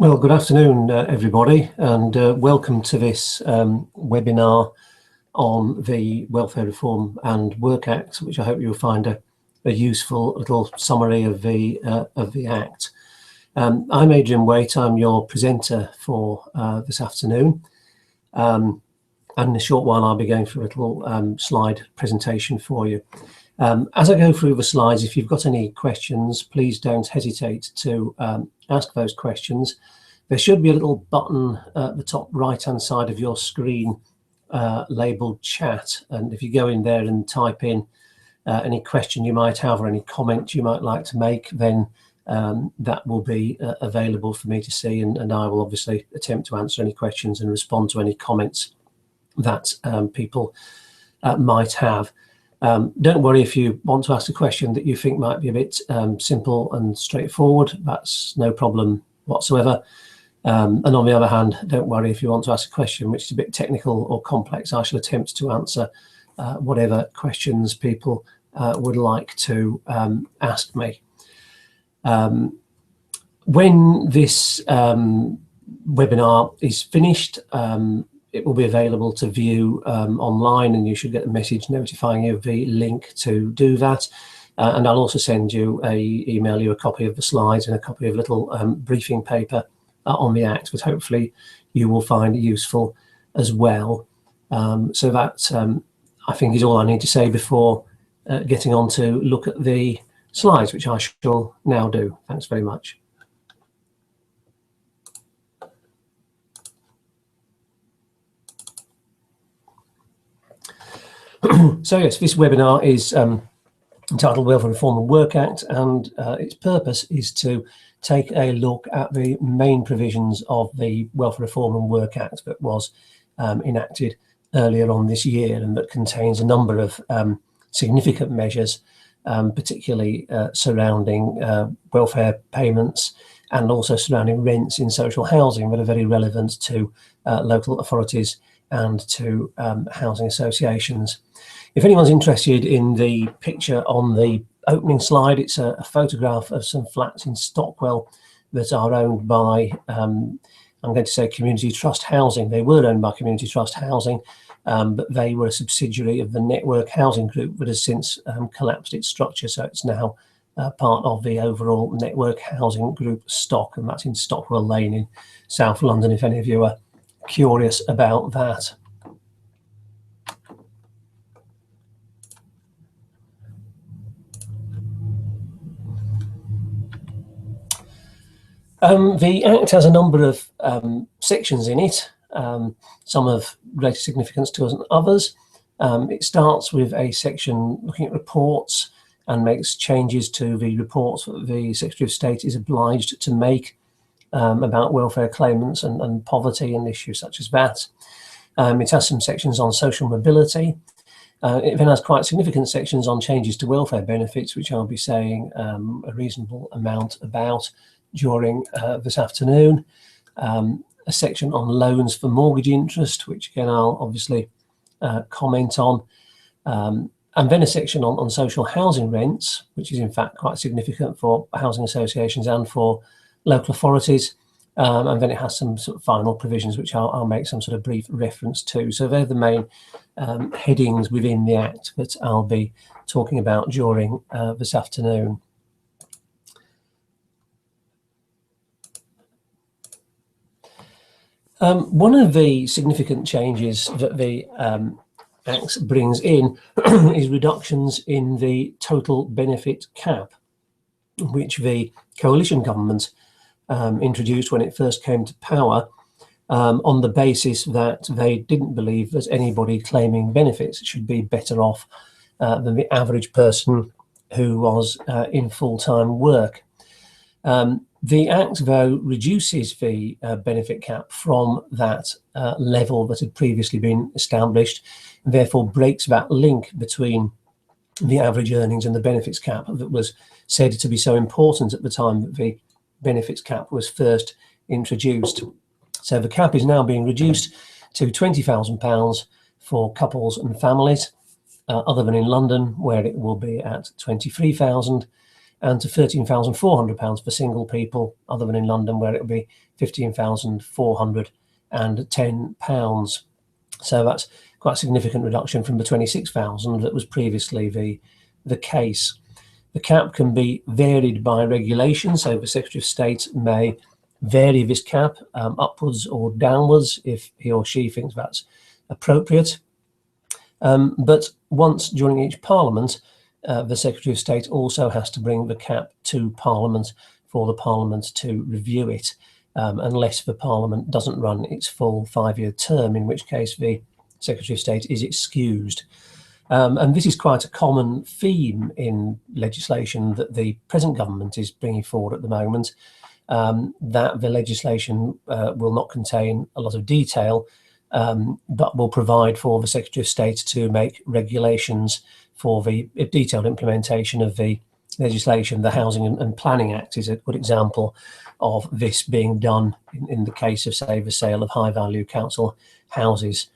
Well, good afternoon, everybody, and welcome to this webinar on the Welfare Reform and Work Act, which I hope you'll find a useful little summary of the Act. I'm Adrian Waite. I'm your presenter for this afternoon, and in a short while I'll be going through a little slide presentation for you. As I go through the slides, if you've got any questions, please don't hesitate to ask those questions. There should be a little button at the top right-hand side of your screen labelled chat, and if you go in there and type in any question you might have or any comment you might like to make, then that will be available for me to see, and I will obviously attempt to answer any questions and respond to any comments that people might have. Don't worry if you want to ask a question that you think might be a bit simple and straightforward. That's no problem whatsoever. And on the other hand, don't worry if you want to ask a question which is a bit technical or complex. I shall attempt to answer whatever questions people would like to ask me. When this webinar is finished, it will be available to view online, and you should get a message notifying you of the link to do that. And I'll also email you a copy of the slides and a copy of a little briefing paper on the Act, which hopefully you will find useful as well. So that, I think, is all I need to say before getting on to look at the slides, which I shall now do. Thanks very much. So yes, this webinar is entitled Welfare Reform and Work Act, and its purpose is to take a look at the main provisions of the Welfare Reform and Work Act that was enacted earlier on this year, and that contains a number of significant measures, particularly surrounding welfare payments and also surrounding rents in social housing, that are very relevant to local authorities and to housing associations. If anyone's interested in the picture on the opening slide, it's a photograph of some flats in Stockwell that are owned by, I'm going to say, Community Trust Housing. They were owned by Community Trust Housing, but they were a subsidiary of the Network Housing Group that has since collapsed its structure, so it's now part of the overall Network Housing Group stock, and that's in Stockwell Lane in South London, if any of you are curious about that. The Act has a number of sections in it, some of greater significance to us than others. It starts with a section looking at reports and makes changes to the reports that the Secretary of State is obliged to make about welfare claimants and poverty and issues such as that. It has some sections on social mobility. It then has quite significant sections on changes to welfare benefits, which I'll be saying a reasonable amount about during this afternoon. A section on loans for mortgage interest, which again I'll obviously comment on. And then a section on social housing rents, which is in fact quite significant for housing associations and for local authorities. And then it has some sort of final provisions, which I'll make some sort of brief reference to. So they're the main headings within the Act that I'll be talking about during this afternoon. One of the significant changes that the Act brings in is reductions in the total benefit cap, which the coalition government introduced when it first came to power, on the basis that they didn't believe that anybody claiming benefits should be better off than the average person who was in full-time work. The Act, though, reduces the benefit cap from that level that had previously been established, and therefore breaks that link between the average earnings and the benefits cap that was said to be so important at the time that the benefits cap was first introduced. So the cap is now being reduced to £20,000 for couples and families, other than in London, where it will be at 23,000. and to £13,400 for single people, other than in London, where it will be £15,410. So that's quite a significant reduction from the 26,000 that was previously the case. The cap can be varied by regulation, so the Secretary of State may vary this cap upwards or downwards if he or she thinks that's appropriate. But once during each Parliament, the Secretary of State also has to bring the cap to Parliament for the Parliament to review it, unless the Parliament doesn't run its full 5-year term, in which case the Secretary of State is excused. And this is quite a common theme in legislation that the present government is bringing forward at the moment, that the legislation will not contain a lot of detail, but will provide for the Secretary of State to make regulations for the detailed implementation of the legislation. The Housing and Planning Act is a good example of this being done in the case of, say, the sale of high-value council houses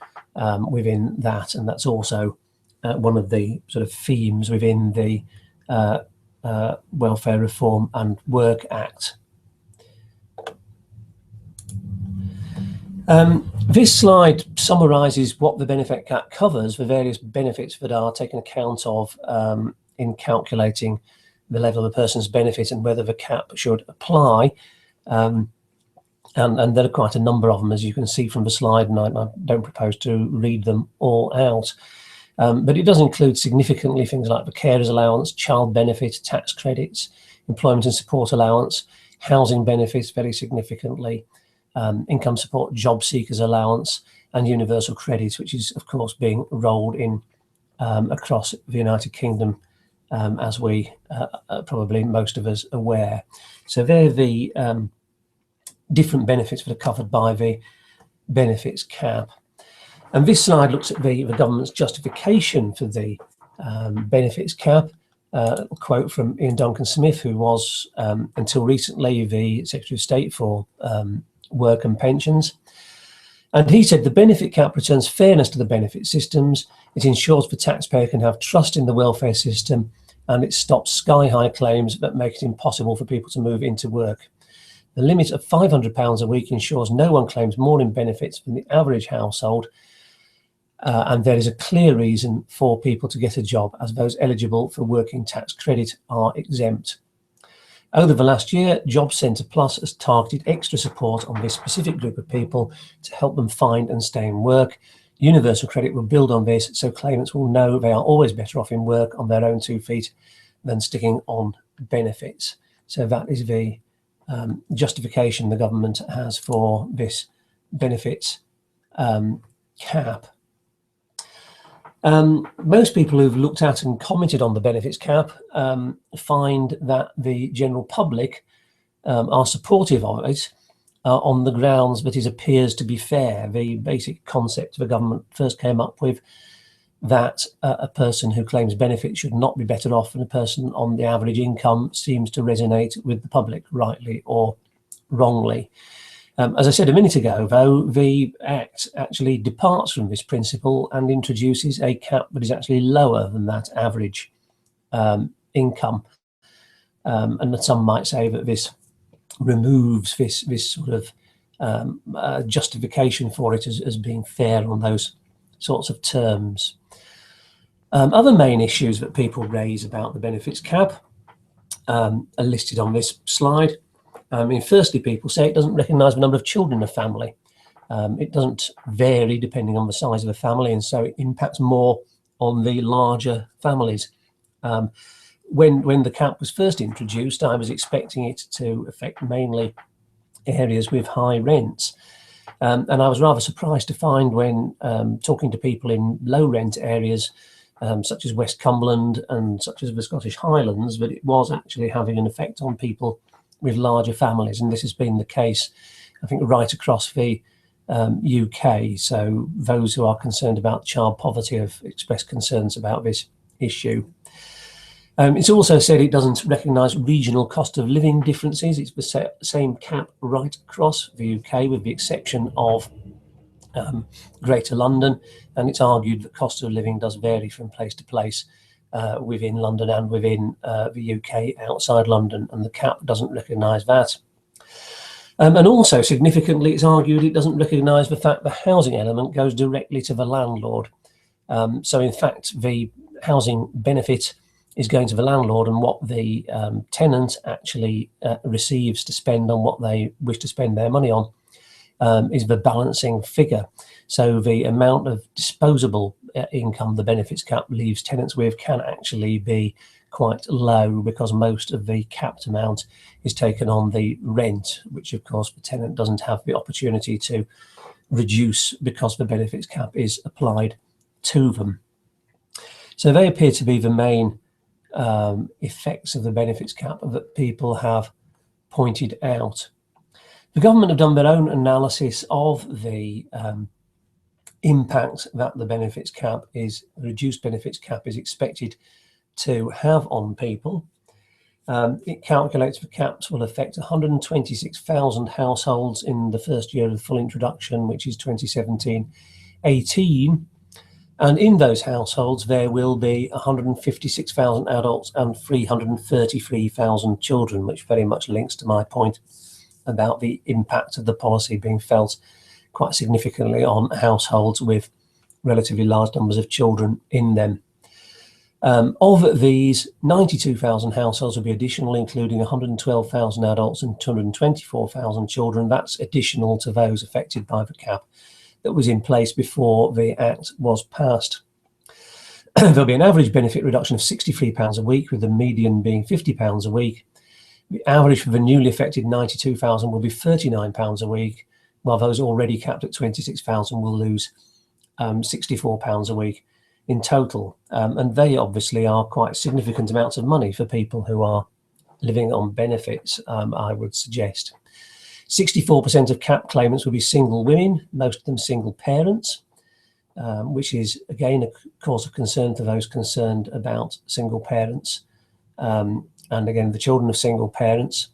within that, and that's also one of the sort of themes within the Welfare Reform and Work Act. This slide summarises what the benefit cap covers, the various benefits that are taken account of in calculating the level of a person's benefit and whether the cap should apply. And there are quite a number of them, as you can see from the slide, and I don't propose to read them all out. But it does include significantly things like the carers allowance, child benefit, tax credits, employment and support allowance, housing benefits very significantly, income support, job seekers allowance, and universal credit, which is of course being rolled in across the United Kingdom, as we probably most of us aware. So they're the different benefits that are covered by the benefits cap. And this slide looks at the government's justification for the benefits cap. A quote from Ian Duncan Smith, who was until recently the Secretary of State for Work and Pensions. And he said the benefit cap returns fairness to the benefit systems, it ensures the taxpayer can have trust in the welfare system, and it stops sky-high claims that make it impossible for people to move into work. The limit of £500 a week ensures no one claims more in benefits than the average household, and there is a clear reason for people to get a job, as those eligible for working tax credit are exempt. Over the last year, Jobs Centre Plus has targeted extra support on this specific group of people to help them find and stay in work. Universal credit will build on this, so claimants will know they are always better off in work on their own 2 feet than sticking on benefits. So that is the justification the government has for this benefits cap. Most people who've looked at and commented on the benefits cap find that the general public are supportive of it on the grounds that it appears to be fair. The basic concept the government first came up with, that a person who claims benefits should not be better off than a person on the average income, seems to resonate with the public, rightly or wrongly. As I said a minute ago, though, the Act actually departs from this principle and introduces a cap that is actually lower than that average income. And that some might say that this removes this sort of justification for it as being fair on those sorts of terms. Other main issues that people raise about the benefits cap are listed on this slide. Firstly, people say it doesn't recognise the number of children in a family. It doesn't vary depending on the size of the family, and so it impacts more on the larger families. When the cap was first introduced, I was expecting it to affect mainly areas with high rents. And I was rather surprised to find when talking to people in low rent areas, such as West Cumberland and such as the Scottish Highlands, that it was actually having an effect on people with larger families. And this has been the case, I think, right across the UK. So those who are concerned about child poverty have expressed concerns about this issue. It's also said it doesn't recognise regional cost of living differences. It's the same cap right across the UK, with the exception of Greater London, and it's argued that cost of living does vary from place to place, within London and within the UK outside London, and the cap doesn't recognise that. And also, significantly, it's argued it doesn't recognise the fact the housing element goes directly to the landlord. So, in fact, the housing benefit is going to the landlord, and what the tenant actually receives to spend on what they wish to spend their money on is the balancing figure. So the amount of disposable income the benefits cap leaves tenants with can actually be quite low, because most of the capped amount is taken on the rent, which of course the tenant doesn't have the opportunity to reduce because the benefits cap is applied to them. So they appear to be the main effects of the benefits cap that people have pointed out. The government have done their own analysis of the impact that the benefits cap is, reduced benefits cap is expected to have on people. It calculates the caps will affect 126,000 households in the first year of the full introduction, which is 2017-18. And in those households, there will be 156,000 adults and 333,000 children, which very much links to my point about the impact of the policy being felt quite significantly on households with relatively large numbers of children in them. Of these, 92,000 households will be additional, including 112,000 adults and 224,000 children. That's additional to those affected by the cap that was in place before the Act was passed. There'll be an average benefit reduction of £63 a week, with the median being £50 a week. The average for the newly affected 92,000 will be £39 a week, while those already capped at 26,000 will lose £64 a week in total. And they obviously are quite significant amounts of money for people who are living on benefits, I would suggest. 64% of cap claimants will be single women, most of them single parents, which is again a cause of concern to those concerned about single parents, and again the children of single parents.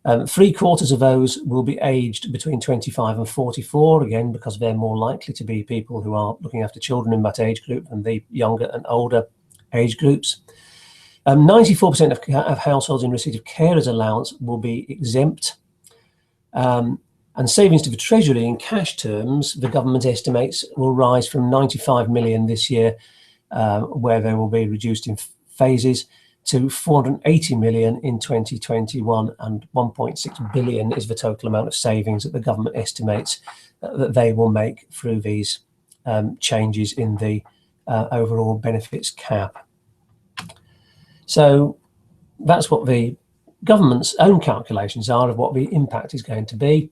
3/4 of those will be aged between 25 and 44, again because they're more likely to be people who are looking after children in that age group than the younger and older age groups. 94% of households in receipt of carers allowance will be exempt. And savings to the Treasury in cash terms, the government estimates, will rise from 95 million this year, where they will be reduced in phases, to 480 million in 2021, and 1.6 billion is the total amount of savings that the government estimates that they will make through these changes in the overall benefits cap. So that's what the government's own calculations are of what the impact is going to be.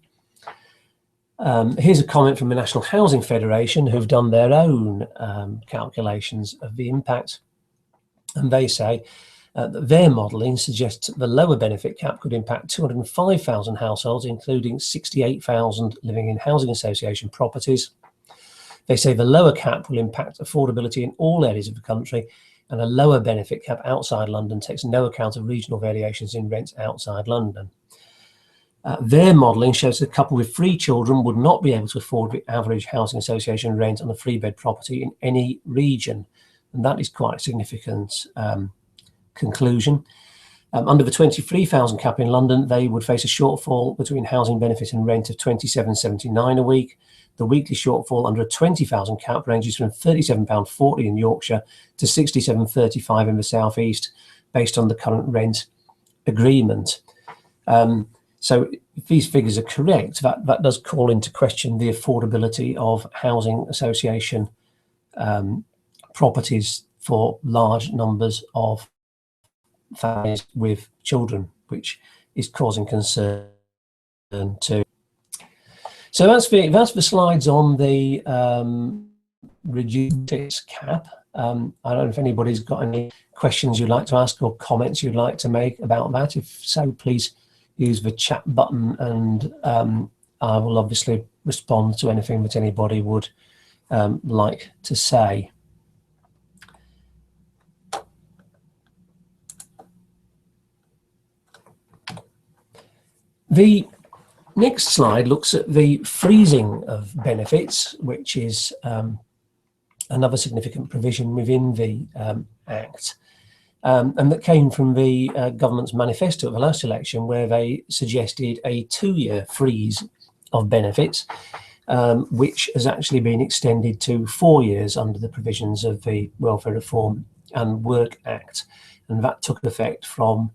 Here's a comment from the National Housing Federation, who've done their own calculations of the impact, and they say that their modelling suggests that the lower benefit cap could impact 205,000 households, including 68,000 living in housing association properties. They say the lower cap will impact affordability in all areas of the country, and a lower benefit cap outside London takes no account of regional variations in rents outside London. Their modelling shows that a couple with 3 children would not be able to afford the average housing association rent on a 3-bed property in any region, and that is quite a significant conclusion. Under the 23,000 cap in London, they would face a shortfall between housing benefit and rent of £27.79 a week. The weekly shortfall under a 20,000 cap ranges from £37.40 in Yorkshire to £67.35 in the South East, based on the current rent agreement. So if these figures are correct, that does call into question the affordability of housing association properties for large numbers of families with children, which is causing concern too. So that's the slides on the reduced cap. I don't know if anybody's got any questions you'd like to ask or comments you'd like to make about that. If so, please use the chat button, and I will obviously respond to anything that anybody would like to say. The next slide looks at the freezing of benefits, which is another significant provision within the Act, and that came from the government's manifesto at the last election, where they suggested a 2-year freeze of benefits, which has actually been extended to 4 years under the provisions of the Welfare Reform and Work Act. And that took effect from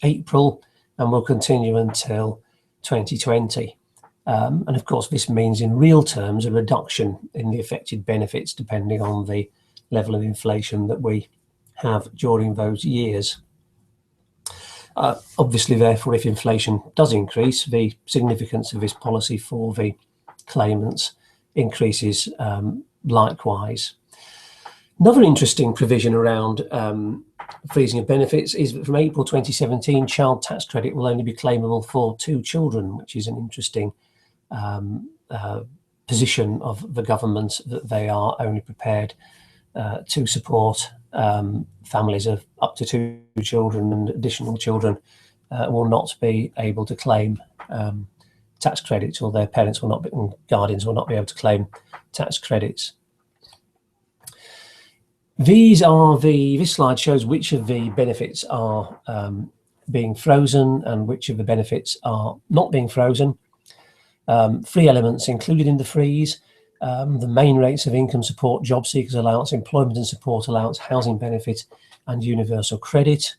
April and will continue until 2020. And of course, this means in real terms a reduction in the affected benefits depending on the level of inflation that we have during those years. Obviously, therefore, if inflation does increase, the significance of this policy for the claimants increases likewise. Another interesting provision around freezing of benefits is that from April 2017, child tax credit will only be claimable for 2 children, which is an interesting position of the government, that they are only prepared to support families of up to 2 children, and additional children will not be able to claim tax credits, or their parents will not be, and guardians will not be able to claim tax credits. This slide shows which of the benefits are being frozen and which of the benefits are not being frozen. 3 elements included in the freeze: the main rates of income support, job seekers allowance, employment and support allowance, housing benefit, and universal credit.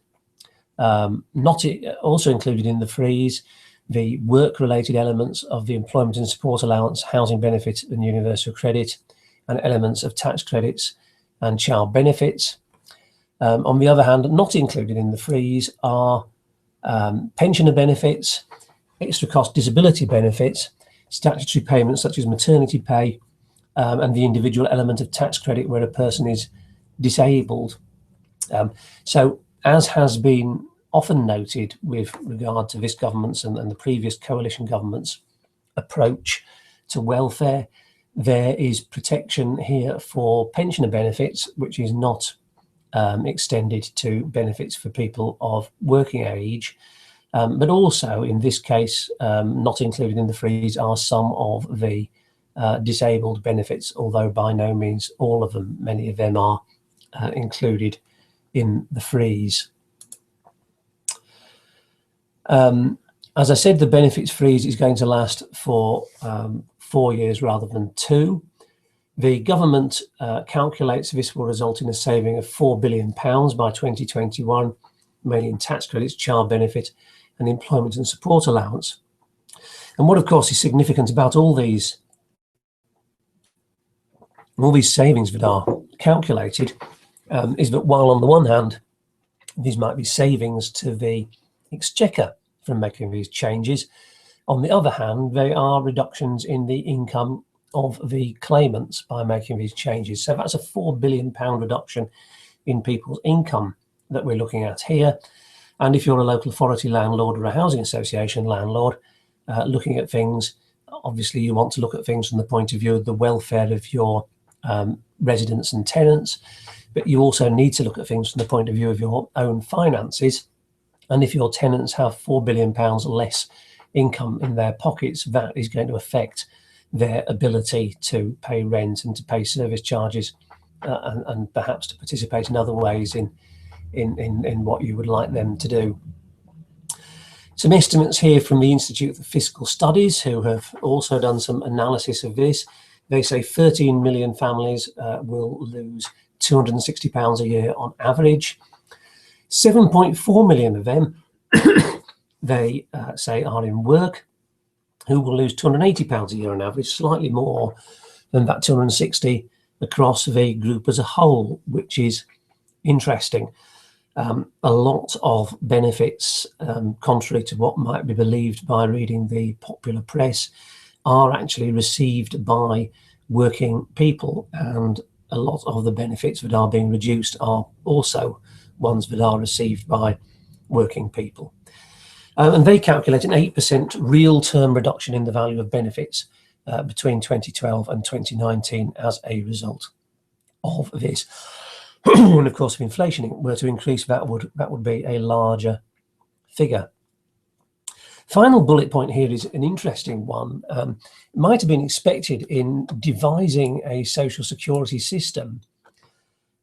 Not also included in the freeze, the work-related elements of the employment and support allowance, housing benefit, and universal credit, and elements of tax credits and child benefits. On the other hand, not included in the freeze are pensioner benefits, extra cost disability benefits, statutory payments such as maternity pay, and the individual element of tax credit where a person is disabled. So, as has been often noted with regard to this government's and the previous coalition government's approach to welfare, there is protection here for pensioner benefits, which is not extended to benefits for people of working age. But also, in this case, not included in the freeze are some of the disabled benefits, although by no means all of them. Many of them are included in the freeze. As I said, the benefits freeze is going to last for 4 years rather than 2. The government calculates this will result in a saving of £4 billion by 2021, mainly in tax credits, child benefit, and employment and support allowance. And what, of course, is significant about all these savings that are calculated is that while on the one hand, these might be savings to the Exchequer from making these changes, on the other hand, they are reductions in the income of the claimants by making these changes. So that's a £4 billion reduction in people's income that we're looking at here. And if you're a local authority landlord or a housing association landlord looking at things, obviously you want to look at things from the point of view of the welfare of your residents and tenants, but you also need to look at things from the point of view of your own finances. And if your tenants have £4 billion less income in their pockets, that is going to affect their ability to pay rent and to pay service charges and perhaps to participate in other ways in what you would like them to do. Some estimates here from the Institute for Fiscal Studies, who have also done some analysis of this. They say 13 million families will lose £260 a year on average. 7.4 million of them, they say, are in work, who will lose £280 a year on average, slightly more than that 260 across the group as a whole, which is interesting. A lot of benefits, contrary to what might be believed by reading the popular press, are actually received by working people, and a lot of the benefits that are being reduced are also ones that are received by working people. And they calculate an 8% real term reduction in the value of benefits between 2012 and 2019 as a result of this. And of course, if inflation were to increase, that would be a larger figure. Final bullet point here is an interesting one. It might have been expected in devising a social security system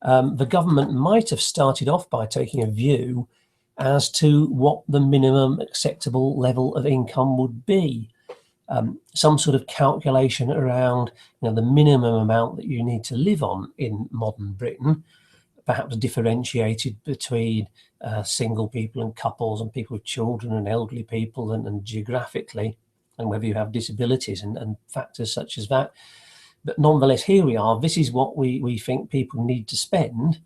the government might have started off by taking a view as to what the minimum acceptable level of income would be. Some sort of calculation around the minimum amount that you need to live on in modern Britain, perhaps differentiated between single people and couples and people with children and elderly people and geographically, and whether you have disabilities and factors such as that. But nonetheless, here we are. This is what we think people need to spend,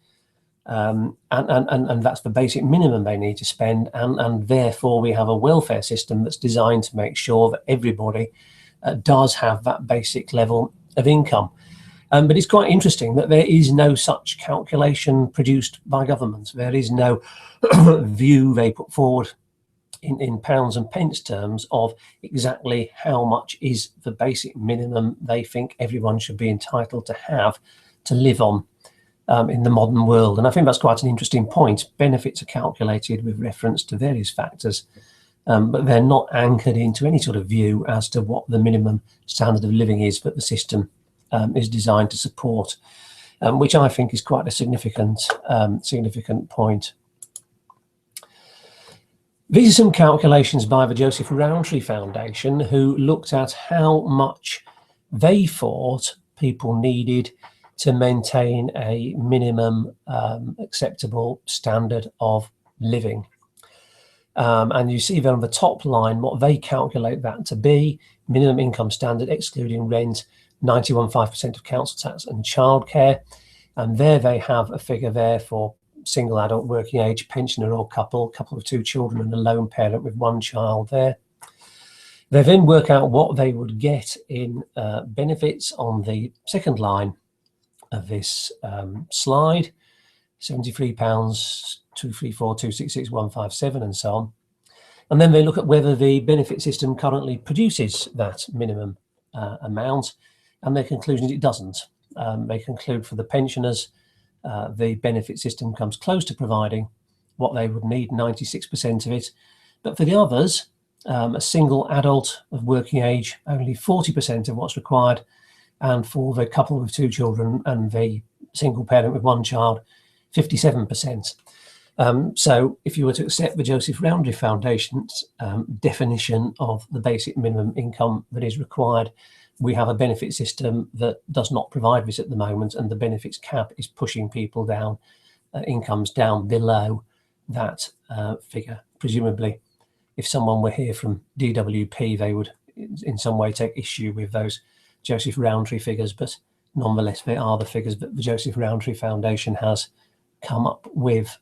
and that's the basic minimum they need to spend, and therefore we have a welfare system that's designed to make sure that everybody does have that basic level of income. But it's quite interesting that there is no such calculation produced by governments. There is no view they put forward in pounds and pence terms of exactly how much is the basic minimum they think everyone should be entitled to have to live on in the modern world. And I think that's quite an interesting point. Benefits are calculated with reference to various factors, but they're not anchored into any sort of view as to what the minimum standard of living is that the system is designed to support, which I think is quite a significant point. These are some calculations by the Joseph Rowntree Foundation, who looked at how much they thought people needed to maintain a minimum acceptable standard of living. And you see there on the top line what they calculate that to be: minimum income standard excluding rent, 91.5% of council tax and childcare. And there they have a figure there for single adult, working age, pensioner or couple of two children and a lone parent with one child there. They then work out what they would get in benefits on the second line of this slide, £73, 234, 266, 157 and so on. And then they look at whether the benefit system currently produces that minimum amount, and their conclusion is it doesn't. They conclude for the pensioners, the benefit system comes close to providing what they would need, 96% of it. But for the others, a single adult of working age, only 40% of what's required. And for the couple with two children and the single parent with one child, 57%. So if you were to accept the Joseph Rowntree Foundation's definition of the basic minimum income that is required, we have a benefit system that does not provide this at the moment, and the benefits cap is pushing people down, incomes down below that figure. Presumably, if someone were here from DWP, they would in some way take issue with those Joseph Rowntree figures, but nonetheless, they are the figures that the Joseph Rowntree Foundation has come up with.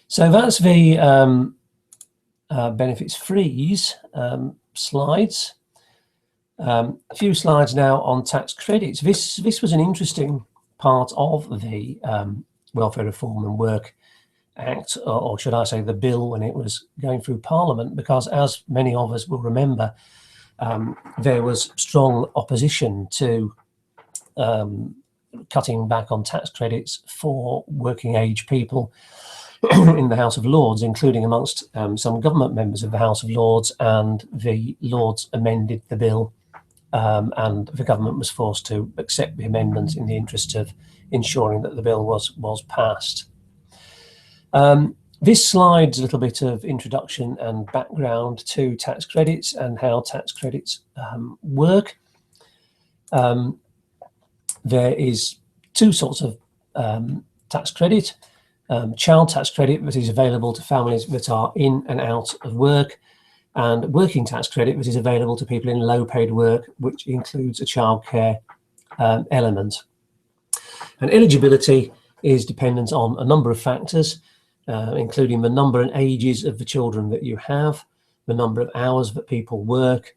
So that's the benefits freeze slides. A few slides now on tax credits. This was an interesting part of the Welfare Reform and Work Act, or should I say the bill, when it was going through Parliament, because as many of us will remember, there was strong opposition to cutting back on tax credits for working age people in the House of Lords, including amongst some government members of the House of Lords, and the Lords amended the bill, and the government was forced to accept the amendments in the interest of ensuring that the bill was passed. This slide's a little bit of introduction and background to tax credits and how tax credits work. There is two sorts of tax credit. Child tax credit that is available to families that are in and out of work, and working tax credit that is available to people in low paid work, which includes a childcare element. And eligibility is dependent on a number of factors, including the number and ages of the children that you have, the number of hours that people work,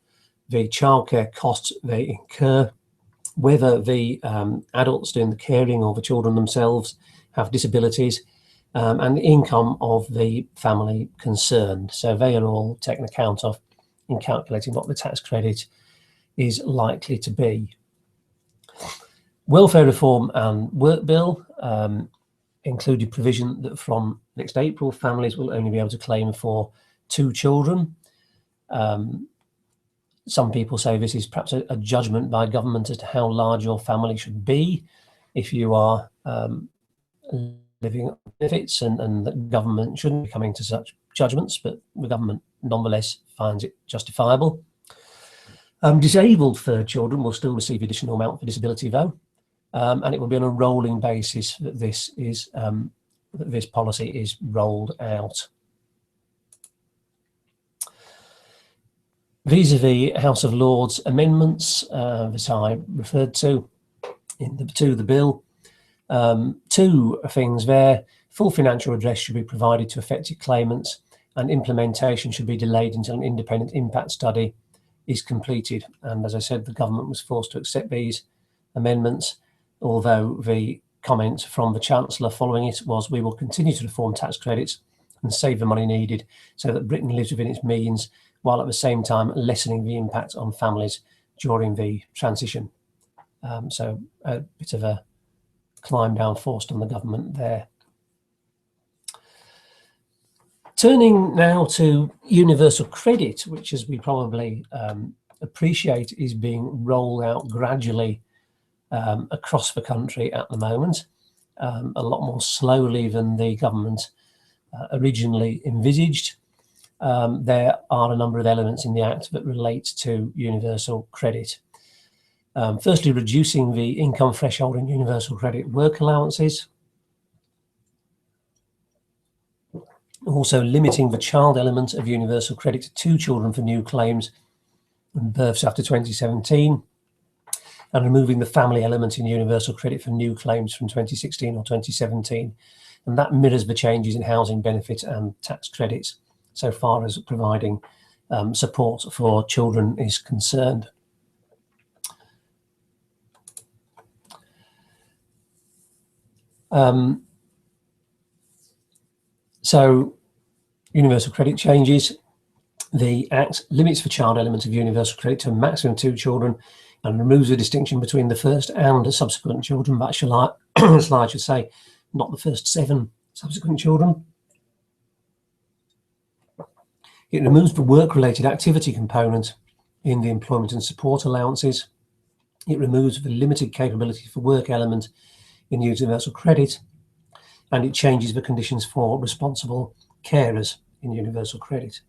the childcare costs they incur, whether the adults doing the caring or the children themselves have disabilities, and the income of the family concerned. So they are all taken account of in calculating what the tax credit is likely to be. Welfare Reform and Work Bill included provision that from next April, families will only be able to claim for 2 children. Some people say this is perhaps a judgment by government as to how large your family should be. if you are living on benefits, and the government shouldn't be coming to such judgments, but the government nonetheless finds it justifiable. Disabled third children will still receive additional amount for disability though, and it will be on a rolling basis that this policy is rolled out. Vis-a-vis House of Lords amendments that I referred to the bill, two things there. Full financial redress should be provided to affected claimants, and implementation should be delayed until an independent impact study is completed. And as I said, the government was forced to accept these amendments, although the comment from the Chancellor following it was, "We will continue to reform tax credits and save the money needed so that Britain lives within its means, while at the same time lessening the impact on families during the transition." So a bit of a climb down forced on the government there. Turning now to universal credit, which, as we probably appreciate, is being rolled out gradually across the country at the moment, a lot more slowly than the government originally envisaged. There are a number of elements in the Act that relate to universal credit. Firstly, reducing the income threshold in universal credit work allowances. Also limiting the child element of universal credit to 2 children for new claims and births after 2017. And removing the family element in universal credit for new claims from 2016 or 2017. And that mirrors the changes in housing benefit and tax credits so far as providing support for children is concerned. So universal credit changes. The Act limits the child element of universal credit to a maximum of 2 children and removes the distinction between the first and the subsequent children. That slide should say not the first 7 subsequent children. It removes the work-related activity component in the employment and support allowances. It removes the limited capability for work element in universal credit, and it changes the conditions for responsible carers in universal credit.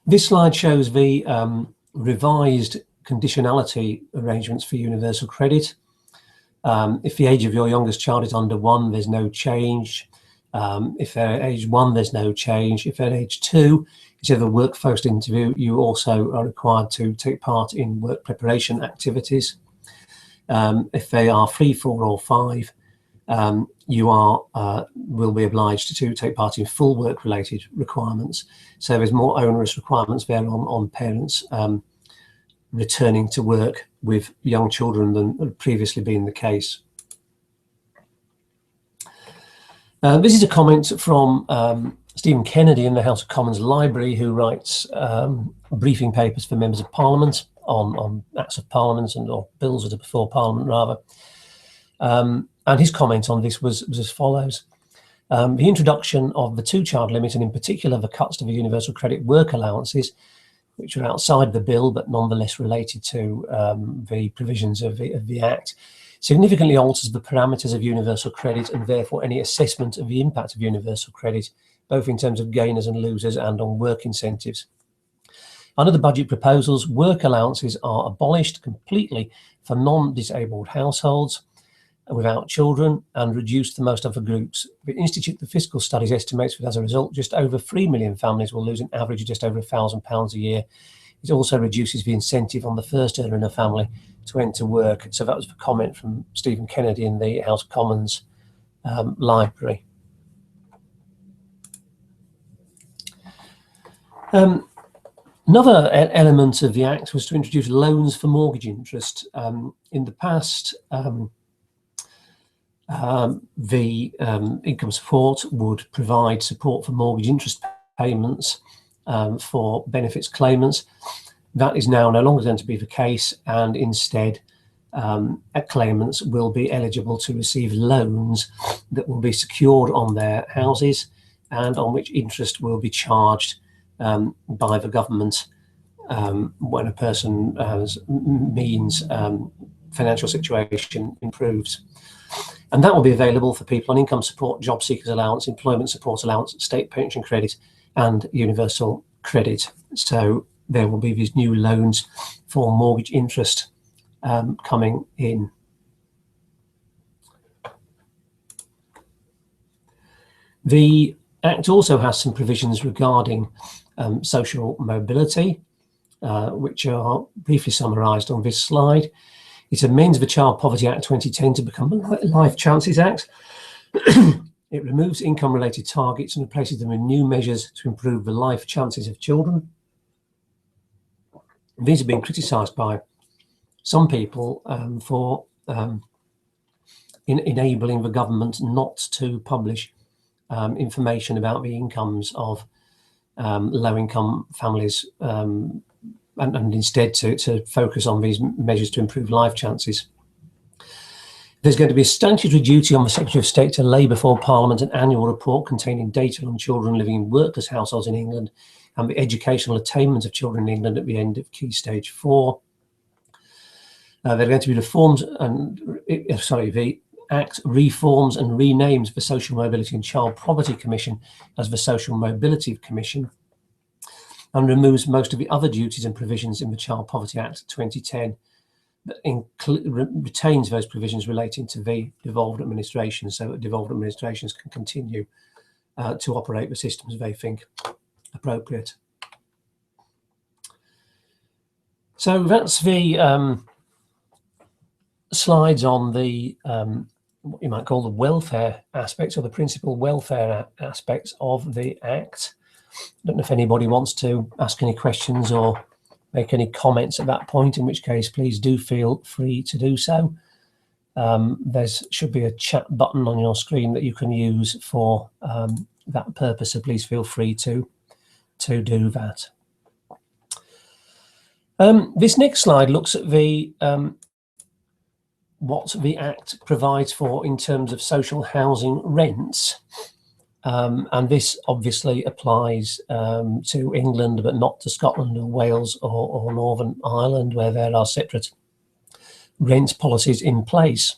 This slide shows the revised conditionality arrangements for universal credit. If the age of your youngest child is under 1, there's no change. If they're age 1, there's no change. If they're age 2, if you have a workforce interview, you also are required to take part in work preparation activities. If they are 3, 4, or 5, you will be obliged to take part in full work-related requirements. So there's more onerous requirements there on parents returning to work with young children than had previously been the case. This is a comment from Stephen Kennedy in the House of Commons Library, who writes briefing papers for members of Parliament on Acts of Parliament or bills that are before Parliament, rather. And his comment on this was as follows. The introduction of the 2-child limit, and in particular the cuts to the universal credit work allowances, which are outside the bill but nonetheless related to the provisions of the Act, significantly alters the parameters of universal credit and therefore any assessment of the impact of universal credit, both in terms of gainers and losers and on work incentives. Under the budget proposals, work allowances are abolished completely for non-disabled households without children and reduced for most other groups. The Institute for Fiscal Studies estimates that as a result, just over 3 million families will lose an average of just over £1,000 a year. It also reduces the incentive on the first earner in a family to enter work. So that was the comment from Stephen Kennedy in the House of Commons Library. Another element of the Act was to introduce loans for mortgage interest. In the past, the income support would provide support for mortgage interest payments for benefits claimants. That is now no longer going to be the case, and instead claimants will be eligible to receive loans that will be secured on their houses and on which interest will be charged by the government when a person's financial situation improves. And that will be available for people on income support, job seekers allowance, employment support allowance, state pension credit, and universal credit. So there will be these new loans for mortgage interest coming in. The Act also has some provisions regarding social mobility, which are briefly summarised on this slide. It amends the Child Poverty Act 2010 to become a Life Chances Act. It removes income-related targets and replaces them with new measures to improve the life chances of children. These have been criticised by some people for enabling the government not to publish information about the incomes of low-income families and instead to focus on these measures to improve life chances. There's going to be a statutory duty on the Secretary of State to lay before Parliament an annual report containing data on children living in workless households in England and the educational attainment of children in England at the end of Key Stage 4. There are going to be reforms and, the Act reforms and renames the Social Mobility and Child Poverty Commission as the Social Mobility Commission, and removes most of the other duties and provisions in the Child Poverty Act 2010 that retains those provisions relating to the devolved administrations, so that devolved administrations can continue to operate the systems they think appropriate. So that's the slides on the what you might call the welfare aspects, or the principal welfare aspects of the Act. I don't know if anybody wants to ask any questions or make any comments at that point, in which case please do feel free to do so. There should be a chat button on your screen that you can use for that purpose, so please feel free to do that. This next slide looks at the what the Act provides for in terms of social housing rents. And this obviously applies to England, but not to Scotland or Wales or Northern Ireland, where there are separate rent policies in place.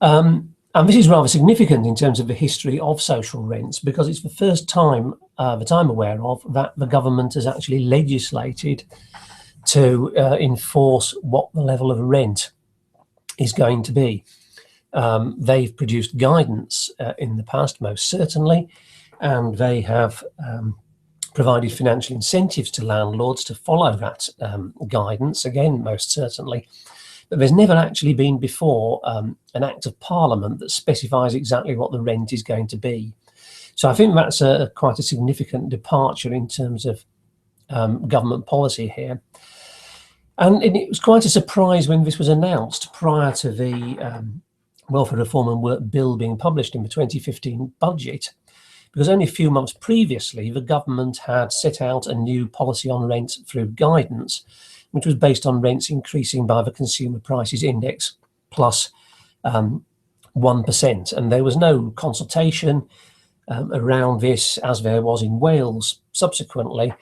And this is rather significant in terms of the history of social rents, because it's the first time that I'm aware of that the government has actually legislated to enforce what the level of rent is going to be. They've produced guidance in the past, most certainly, and they have provided financial incentives to landlords to follow that guidance, again, most certainly. But there's never actually been before an Act of Parliament that specifies exactly what the rent is going to be. So I think that's quite a significant departure in terms of government policy here. And it was quite a surprise when this was announced prior to the Welfare Reform and Work Bill being published in the 2015 budget, because only a few months previously the government had set out a new policy on rent through guidance, which was based on rents increasing by the Consumer Prices Index plus 1%. And there was no consultation around this, as there was in Wales subsequently.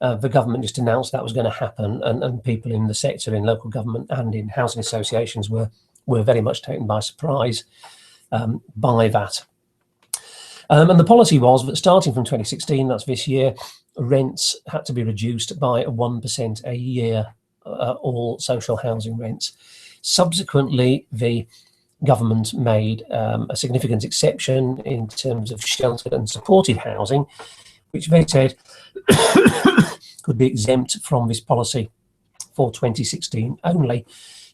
The government just announced that was going to happen, and people in the sector, in local government and in housing associations, were very much taken by surprise by that. And the policy was that starting from 2016, that's this year, rents had to be reduced by 1% a year, all social housing rents. Subsequently, the government made a significant exception in terms of sheltered and supported housing, which they said could be exempt from this policy for 2016 only,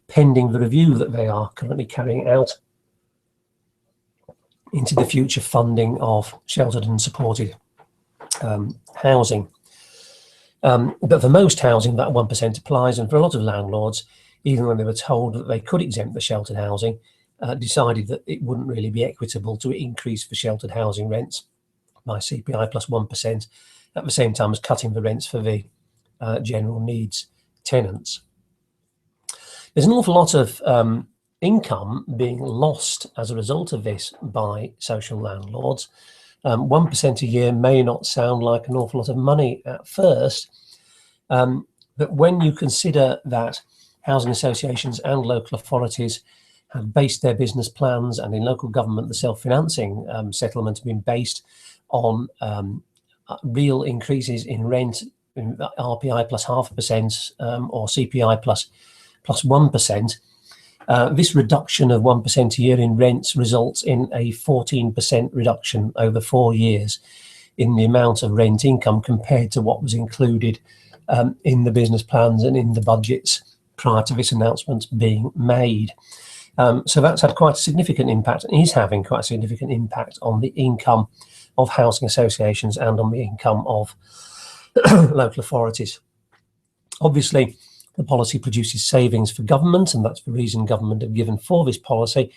pending the review that they are currently carrying out into the future funding of sheltered and supported housing. But for most housing, that 1% applies, and for a lot of landlords, even when they were told that they could exempt the sheltered housing, decided that it wouldn't really be equitable to increase the sheltered housing rents by CPI plus 1%, at the same time as cutting the rents for the general needs tenants. There's an awful lot of income being lost as a result of this by social landlords. 1% a year may not sound like an awful lot of money at first, but when you consider that housing associations and local authorities have based their business plans, and in local government, the self-financing settlement have been based on real increases in rent, in RPI plus 0.5% or CPI plus 1%. This reduction of 1% a year in rents results in a 14% reduction over 4 years in the amount of rent income compared to what was included in the business plans and in the budgets prior to this announcement being made. So that's had quite a significant impact, and is having quite a significant impact on the income of housing associations and on the income of local authorities. Obviously, the policy produces savings for government, and that's the reason government have given for this policy,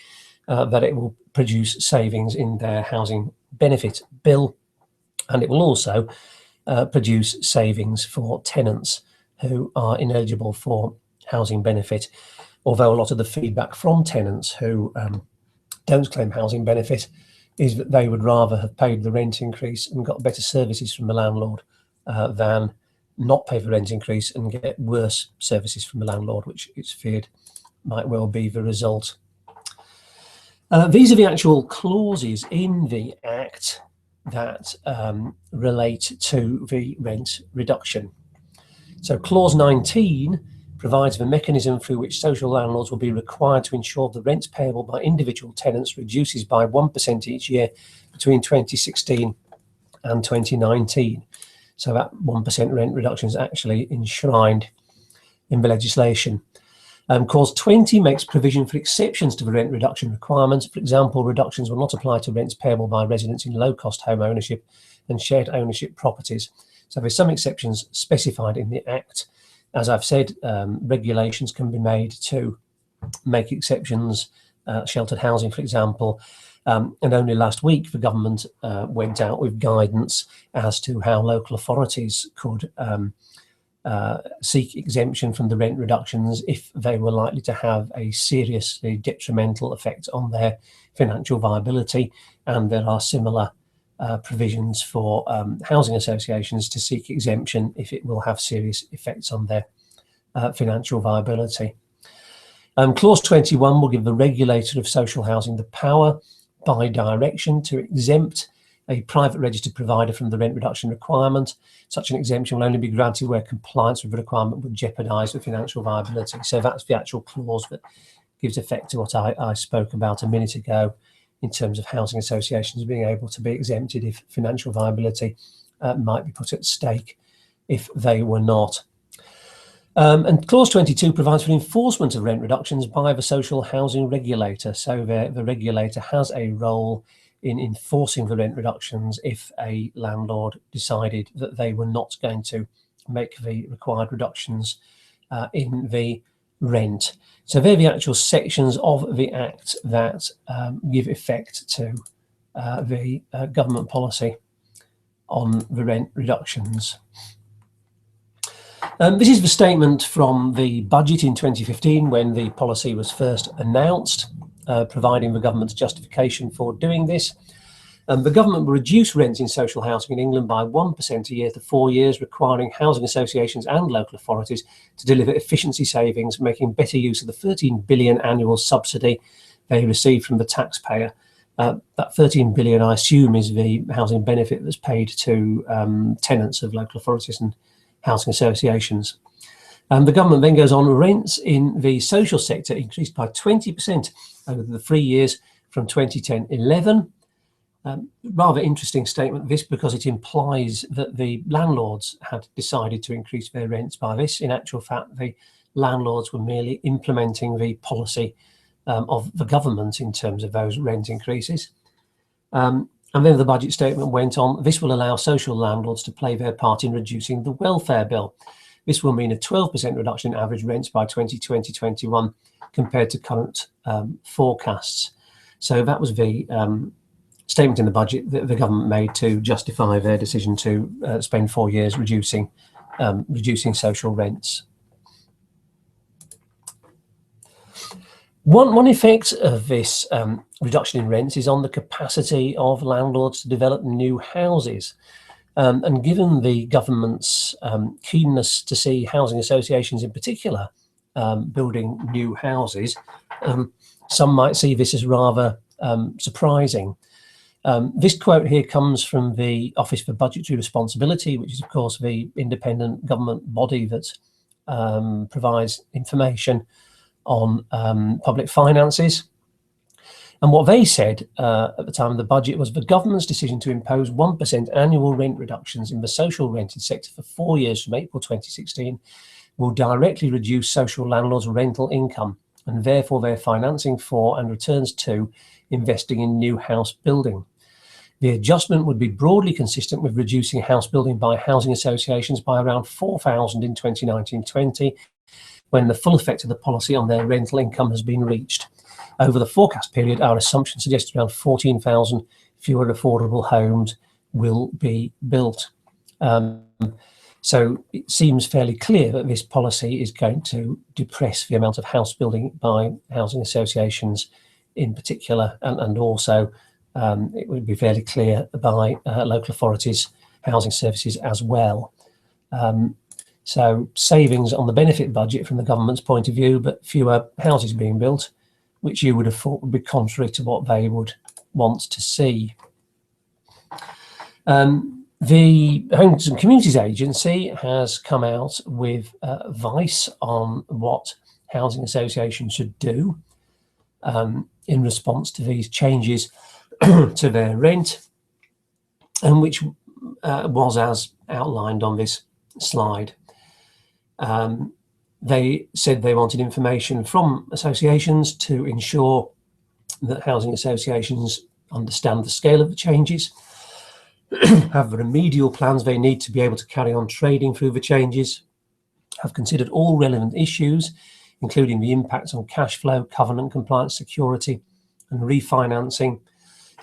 that it will produce savings in their housing benefit bill, and it will also produce savings for tenants who are ineligible for housing benefit, although a lot of the feedback from tenants who don't claim housing benefit is that they would rather have paid the rent increase and got better services from the landlord than not pay the rent increase and get worse services from the landlord, which it's feared might well be the result. These are the actual clauses in the Act that relate to the rent reduction. So clause 19 provides the mechanism through which social landlords will be required to ensure the rents payable by individual tenants reduces by 1% each year between 2016 and 2019. So that 1% rent reduction is actually enshrined in the legislation. Clause 20 makes provision for exceptions to the rent reduction requirements. For example, reductions will not apply to rents payable by residents in low-cost home ownership and shared ownership properties. So there's some exceptions specified in the Act. As I've said, regulations can be made to make exceptions, sheltered housing, for example. And only last week, the government went out with guidance as to how local authorities could seek exemption from the rent reductions if they were likely to have a seriously detrimental effect on their financial viability. And there are similar provisions for housing associations to seek exemption if it will have serious effects on their financial viability. Clause 21 will give the regulator of social housing the power by direction to exempt a private registered provider from the rent reduction requirement. Such an exemption will only be granted where compliance with the requirement would jeopardise the financial viability. So that's the actual clause that gives effect to what I spoke about a minute ago in terms of housing associations being able to be exempted if financial viability might be put at stake if they were not. And clause 22 provides for enforcement of rent reductions by the social housing regulator. So the regulator has a role in enforcing the rent reductions if a landlord decided that they were not going to make the required reductions in the rent. So they're the actual sections of the Act that give effect to the government policy on the rent reductions. This is the statement from the budget in 2015 when the policy was first announced, providing the government's justification for doing this. The government will reduce rents in social housing in England by 1% a year for 4 years, requiring housing associations and local authorities to deliver efficiency savings, making better use of the 13 billion annual subsidy they receive from the taxpayer. That 13 billion, I assume, is the housing benefit that's paid to tenants of local authorities and housing associations. The government then goes on, rents in the social sector increased by 20% over the 3 years from 2010-11. Rather interesting statement, this, because it implies that the landlords had decided to increase their rents by this. In actual fact, the landlords were merely implementing the policy of the government in terms of those rent increases. And then the budget statement went on, this will allow social landlords to play their part in reducing the welfare bill. This will mean a 12% reduction in average rents by 2020-21 compared to current forecasts. So that was the statement in the budget that the government made to justify their decision to spend 4 years reducing social rents. One effect of this reduction in rents is on the capacity of landlords to develop new houses. And given the government's keenness to see housing associations in particular building new houses, some might see this as rather surprising. This quote here comes from the Office for Budgetary Responsibility, which is, of course, the independent government body that provides information on public finances. And what they said at the time of the budget was the government's decision to impose 1% annual rent reductions in the social rented sector for 4 years from April 2016 will directly reduce social landlords' rental income and therefore their financing for and returns to investing in new house building. The adjustment would be broadly consistent with reducing house building by housing associations by around 4,000 in 2019-20, when the full effect of the policy on their rental income has been reached. Over the forecast period, our assumption suggests around 14,000 fewer affordable homes will be built. So it seems fairly clear that this policy is going to depress the amount of house building by housing associations in particular, and also it would be fairly clear by local authorities, housing services as well. So savings on the benefit budget from the government's point of view, but fewer houses being built, which you would have thought would be contrary to what they would want to see. The Homes and Communities Agency has come out with advice on what housing associations should do in response to these changes to their rent, and which was as outlined on this slide. They said they wanted information from associations to ensure that housing associations understand the scale of the changes, have the remedial plans they need to be able to carry on trading through the changes, have considered all relevant issues, including the impacts on cash flow, covenant compliance, security, and refinancing,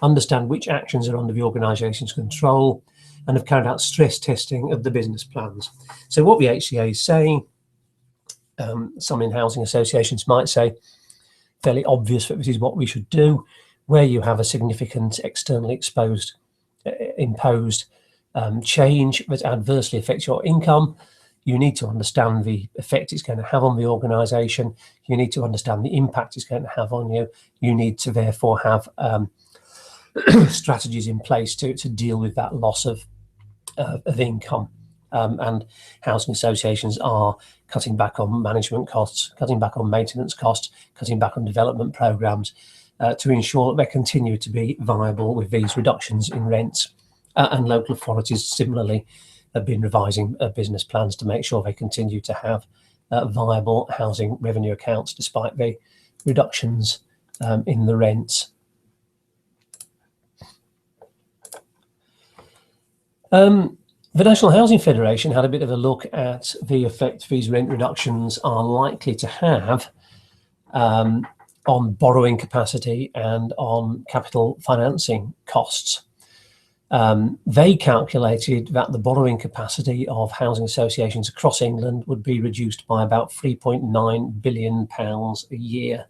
understand which actions are under the organisation's control, and have carried out stress testing of the business plans. So what the HCA is saying, some in housing associations might say, fairly obvious that this is what we should do, where you have a significant externally imposed change that adversely affects your income. You need to understand the effect it's going to have on the organisation. You need to understand the impact it's going to have on you. You need to therefore have strategies in place to deal with that loss of income. And housing associations are cutting back on management costs, cutting back on maintenance costs, cutting back on development programmes to ensure that they continue to be viable with these reductions in rents. And local authorities similarly have been revising business plans to make sure they continue to have viable housing revenue accounts despite the reductions in the rents. The National Housing Federation had a bit of a look at the effect these rent reductions are likely to have on borrowing capacity and on capital financing costs. They calculated that the borrowing capacity of housing associations across England would be reduced by about £3.9 billion a year,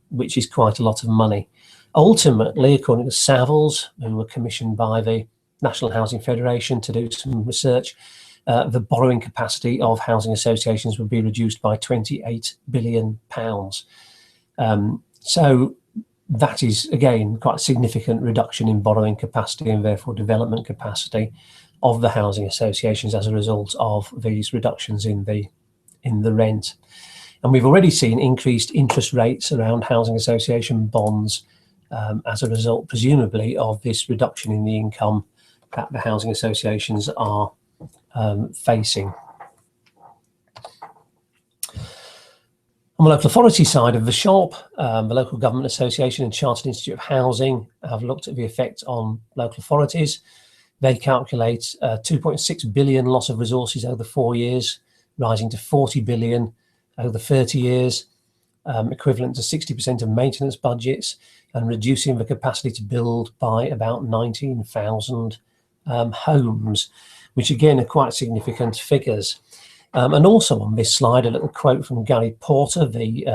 which is quite a lot of money. Ultimately, according to Savills, who were commissioned by the National Housing Federation to do some research, the borrowing capacity of housing associations would be reduced by £28 billion. So that is, again, quite a significant reduction in borrowing capacity and therefore development capacity of the housing associations as a result of these reductions in the rent. And we've already seen increased interest rates around housing association bonds as a result, presumably, of this reduction in the income that the housing associations are facing. On the local authority side of the shop, the Local Government Association and Chartered Institute of Housing have looked at the effect on local authorities. They calculate 2.6 billion loss of resources over 4 years, rising to 40 billion over 30 years, equivalent to 60% of maintenance budgets, and reducing the capacity to build by about 19,000 homes, which again are quite significant figures. And also on this slide, a little quote from Gary Porter, the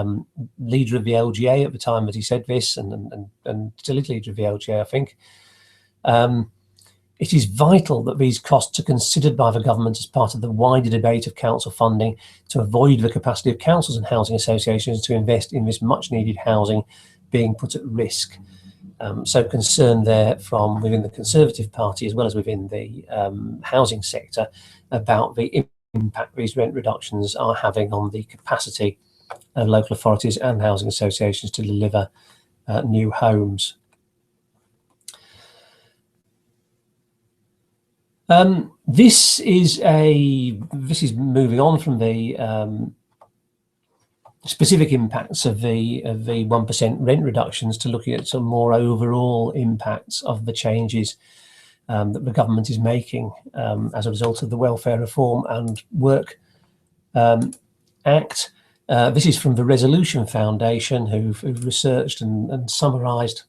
leader of the LGA at the time that he said this, and still is leader of the LGA, I think. It is vital that these costs are considered by the government as part of the wider debate of council funding to avoid the capacity of councils and housing associations to invest in this much needed housing being put at risk. So concern there from within the Conservative Party as well as within the housing sector about the impact these rent reductions are having on the capacity of local authorities and housing associations to deliver new homes. This is moving on from the specific impacts of the 1% rent reductions to looking at some more overall impacts of the changes that the government is making as a result of the Welfare Reform and Work Act. This is from the Resolution Foundation, who've researched and summarised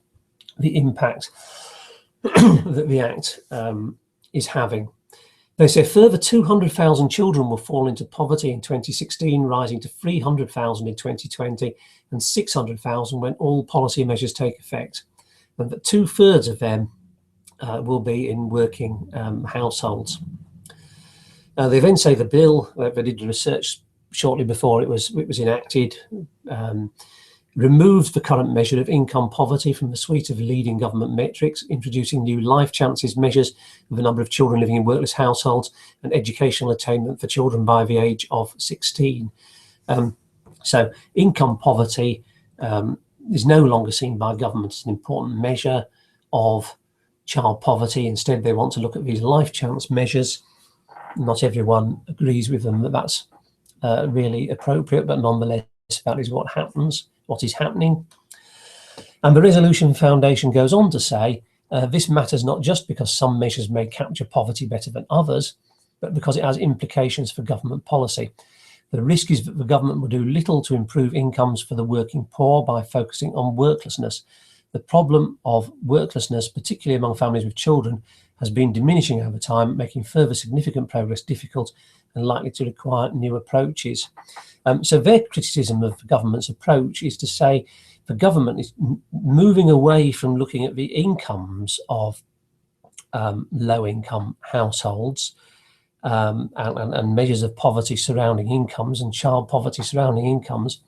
the impact that the Act is having. They say further 200,000 children will fall into poverty in 2016, rising to 300,000 in 2020 and 600,000 when all policy measures take effect, and that 2/3 of them will be in working households. They then say the bill, they did the research shortly before it was enacted, removed the current measure of income poverty from the suite of leading government metrics, introducing new life chances measures of the number of children living in workless households and educational attainment for children by the age of 16. So income poverty is no longer seen by government as an important measure of child poverty. Instead, they want to look at these life chance measures. Not everyone agrees with them that that's really appropriate, but nonetheless, that is what is happening. And the Resolution Foundation goes on to say, this matters not just because some measures may capture poverty better than others, but because it has implications for government policy. The risk is that the government will do little to improve incomes for the working poor by focusing on worklessness. The problem of worklessness, particularly among families with children, has been diminishing over time, making further significant progress difficult and likely to require new approaches. So their criticism of the government's approach is to say the government is moving away from looking at the incomes of low-income households and measures of poverty surrounding incomes and child poverty surrounding incomes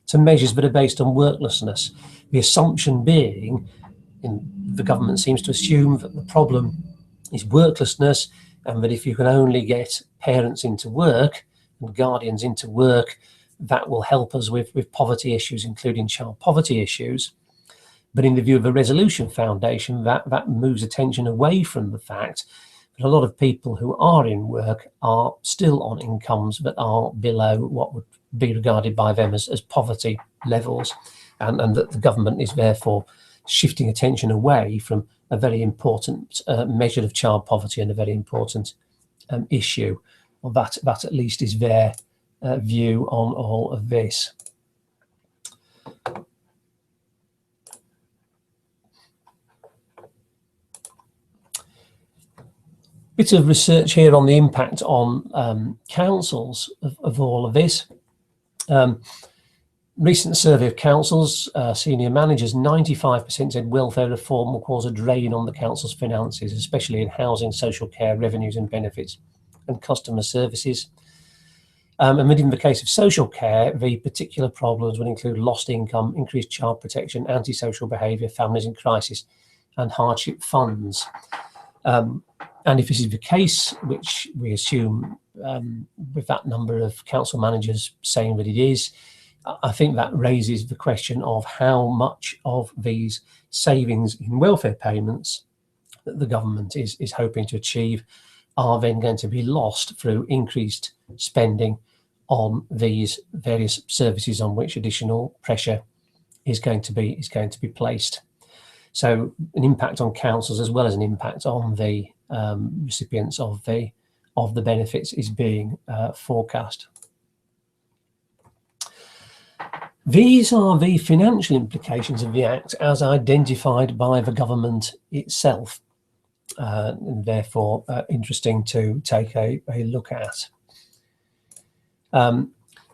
to measures that are based on worklessness. The assumption being, the government seems to assume that the problem is worklessness, and that if you can only get parents into work and guardians into work, that will help us with poverty issues, including child poverty issues. But in the view of the Resolution Foundation, that moves attention away from the fact that a lot of people who are in work are still on incomes that are below what would be regarded by them as poverty levels, and that the government is therefore shifting attention away from a very important measure of child poverty and a very important issue. Well, that at least is their view on all of this. Bit of research here on the impact on councils of all of this. Recent survey of councils, senior managers, 95% said welfare reform will cause a drain on the council's finances, especially in housing, social care, revenues and benefits, and customer services. And within the case of social care, the particular problems would include lost income, increased child protection, antisocial behaviour, families in crisis, and hardship funds. And if this is the case, which we assume with that number of council managers saying that it is, I think that raises the question of how much of these savings in welfare payments that the government is hoping to achieve are then going to be lost through increased spending on these various services on which additional pressure is going to be placed. So an impact on councils as well as an impact on the recipients of the benefits is being forecast. These are the financial implications of the Act as identified by the government itself, and therefore interesting to take a look at.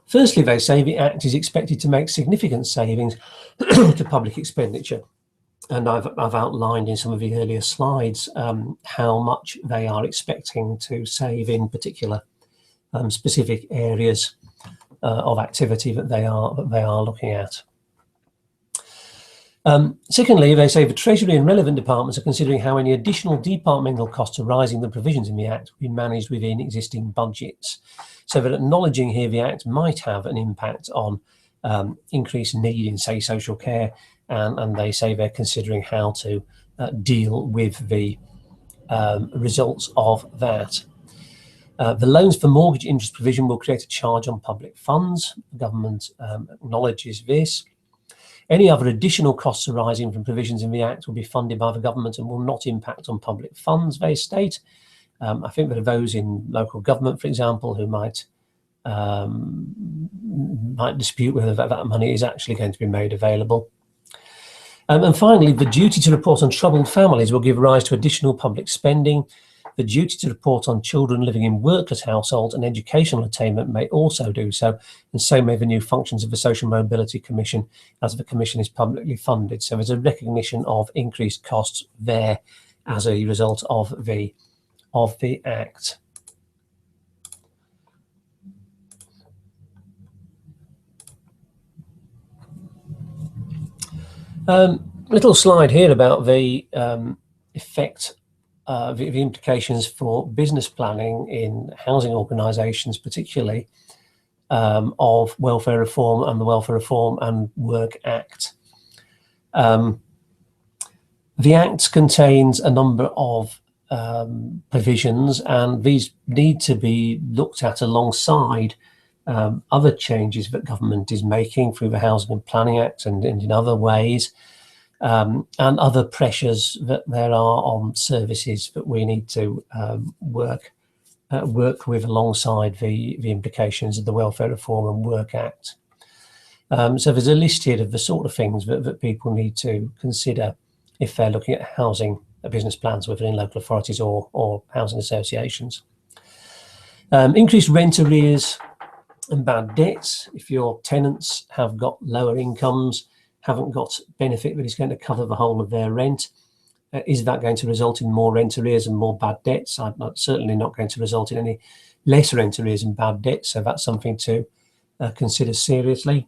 Firstly, they say the Act is expected to make significant savings to public expenditure. And I've outlined in some of the earlier slides how much they are expecting to save in particular specific areas of activity that they are looking at. Secondly, they say the Treasury and relevant departments are considering how any additional departmental costs arising from the provisions in the Act will be managed within existing budgets. So they're acknowledging here the Act might have an impact on increased need in, say, social care, and they say they're considering how to deal with the results of that. The loans for mortgage interest provision will create a charge on public funds. The government acknowledges this. Any other additional costs arising from provisions in the Act will be funded by the government and will not impact on public funds, they state. I think there are those in local government, for example, who might dispute whether that money is actually going to be made available. And finally, the duty to report on troubled families will give rise to additional public spending. The duty to report on children living in workless households and educational attainment may also do so, and so may the new functions of the Social Mobility Commission, as the Commission is publicly funded. So there's a recognition of increased costs there as a result of the Act. Little slide here about the effect, the implications for business planning in housing organisations, particularly of welfare reform and the Welfare Reform and Work Act. The Act contains a number of provisions, and these need to be looked at alongside other changes that government is making through the Housing and Planning Act and in other ways, and other pressures that there are on services that we need to work with alongside the implications of the Welfare Reform and Work Act. So there's a list here of the sort of things that people need to consider if they're looking at housing business plans within local authorities or housing associations. Increased rent arrears and bad debts. If your tenants have got lower incomes, haven't got benefit that is going to cover the whole of their rent, is that going to result in more rent arrears and more bad debts? I'm certainly not going to result in any less rent arrears and bad debts, so that's something to consider seriously.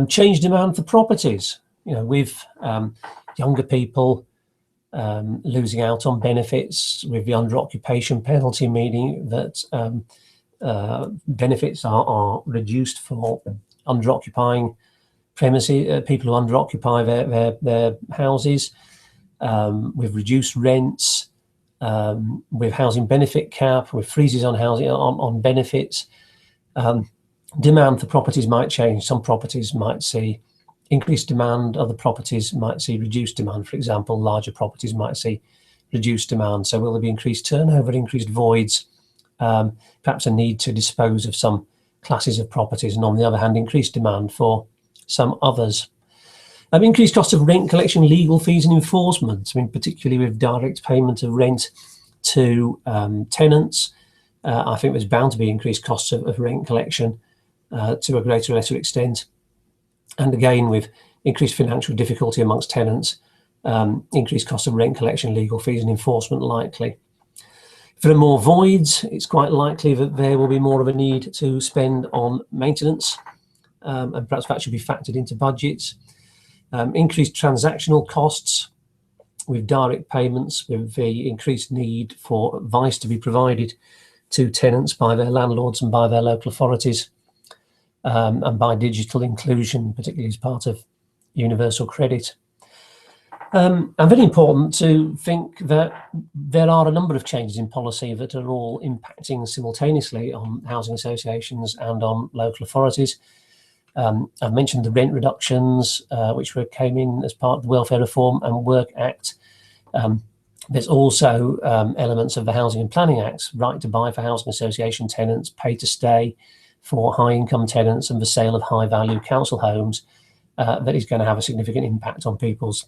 Change demand for properties. You know, with younger people losing out on benefits, with the under occupation penalty, meaning that benefits are reduced for under occupying premises, people who under occupy their houses, with reduced rents, with housing benefit cap, with freezes on housing on benefits. Demand for properties might change. Some properties might see increased demand, other properties might see reduced demand. For example, larger properties might see reduced demand. So will there be increased turnover, increased voids, perhaps a need to dispose of some classes of properties, and on the other hand, increased demand for some others. Increased cost of rent collection, legal fees and enforcement. I mean, particularly with direct payment of rent to tenants, I think there's bound to be increased costs of rent collection to a greater or lesser extent. And again, with increased financial difficulty amongst tenants, increased cost of rent collection, legal fees and enforcement likely. If there are more voids, it's quite likely that there will be more of a need to spend on maintenance, and perhaps that should be factored into budgets. Increased transactional costs with direct payments, with the increased need for advice to be provided to tenants by their landlords and by their local authorities, and by digital inclusion, particularly as part of universal credit. And very important to think that there are a number of changes in policy that are all impacting simultaneously on housing associations and on local authorities. I've mentioned the rent reductions, which came in as part of the Welfare Reform and Work Act. There's also elements of the Housing and Planning Act, right to buy for housing association tenants, pay to stay for high income tenants, and the sale of high value council homes, that is going to have a significant impact on people's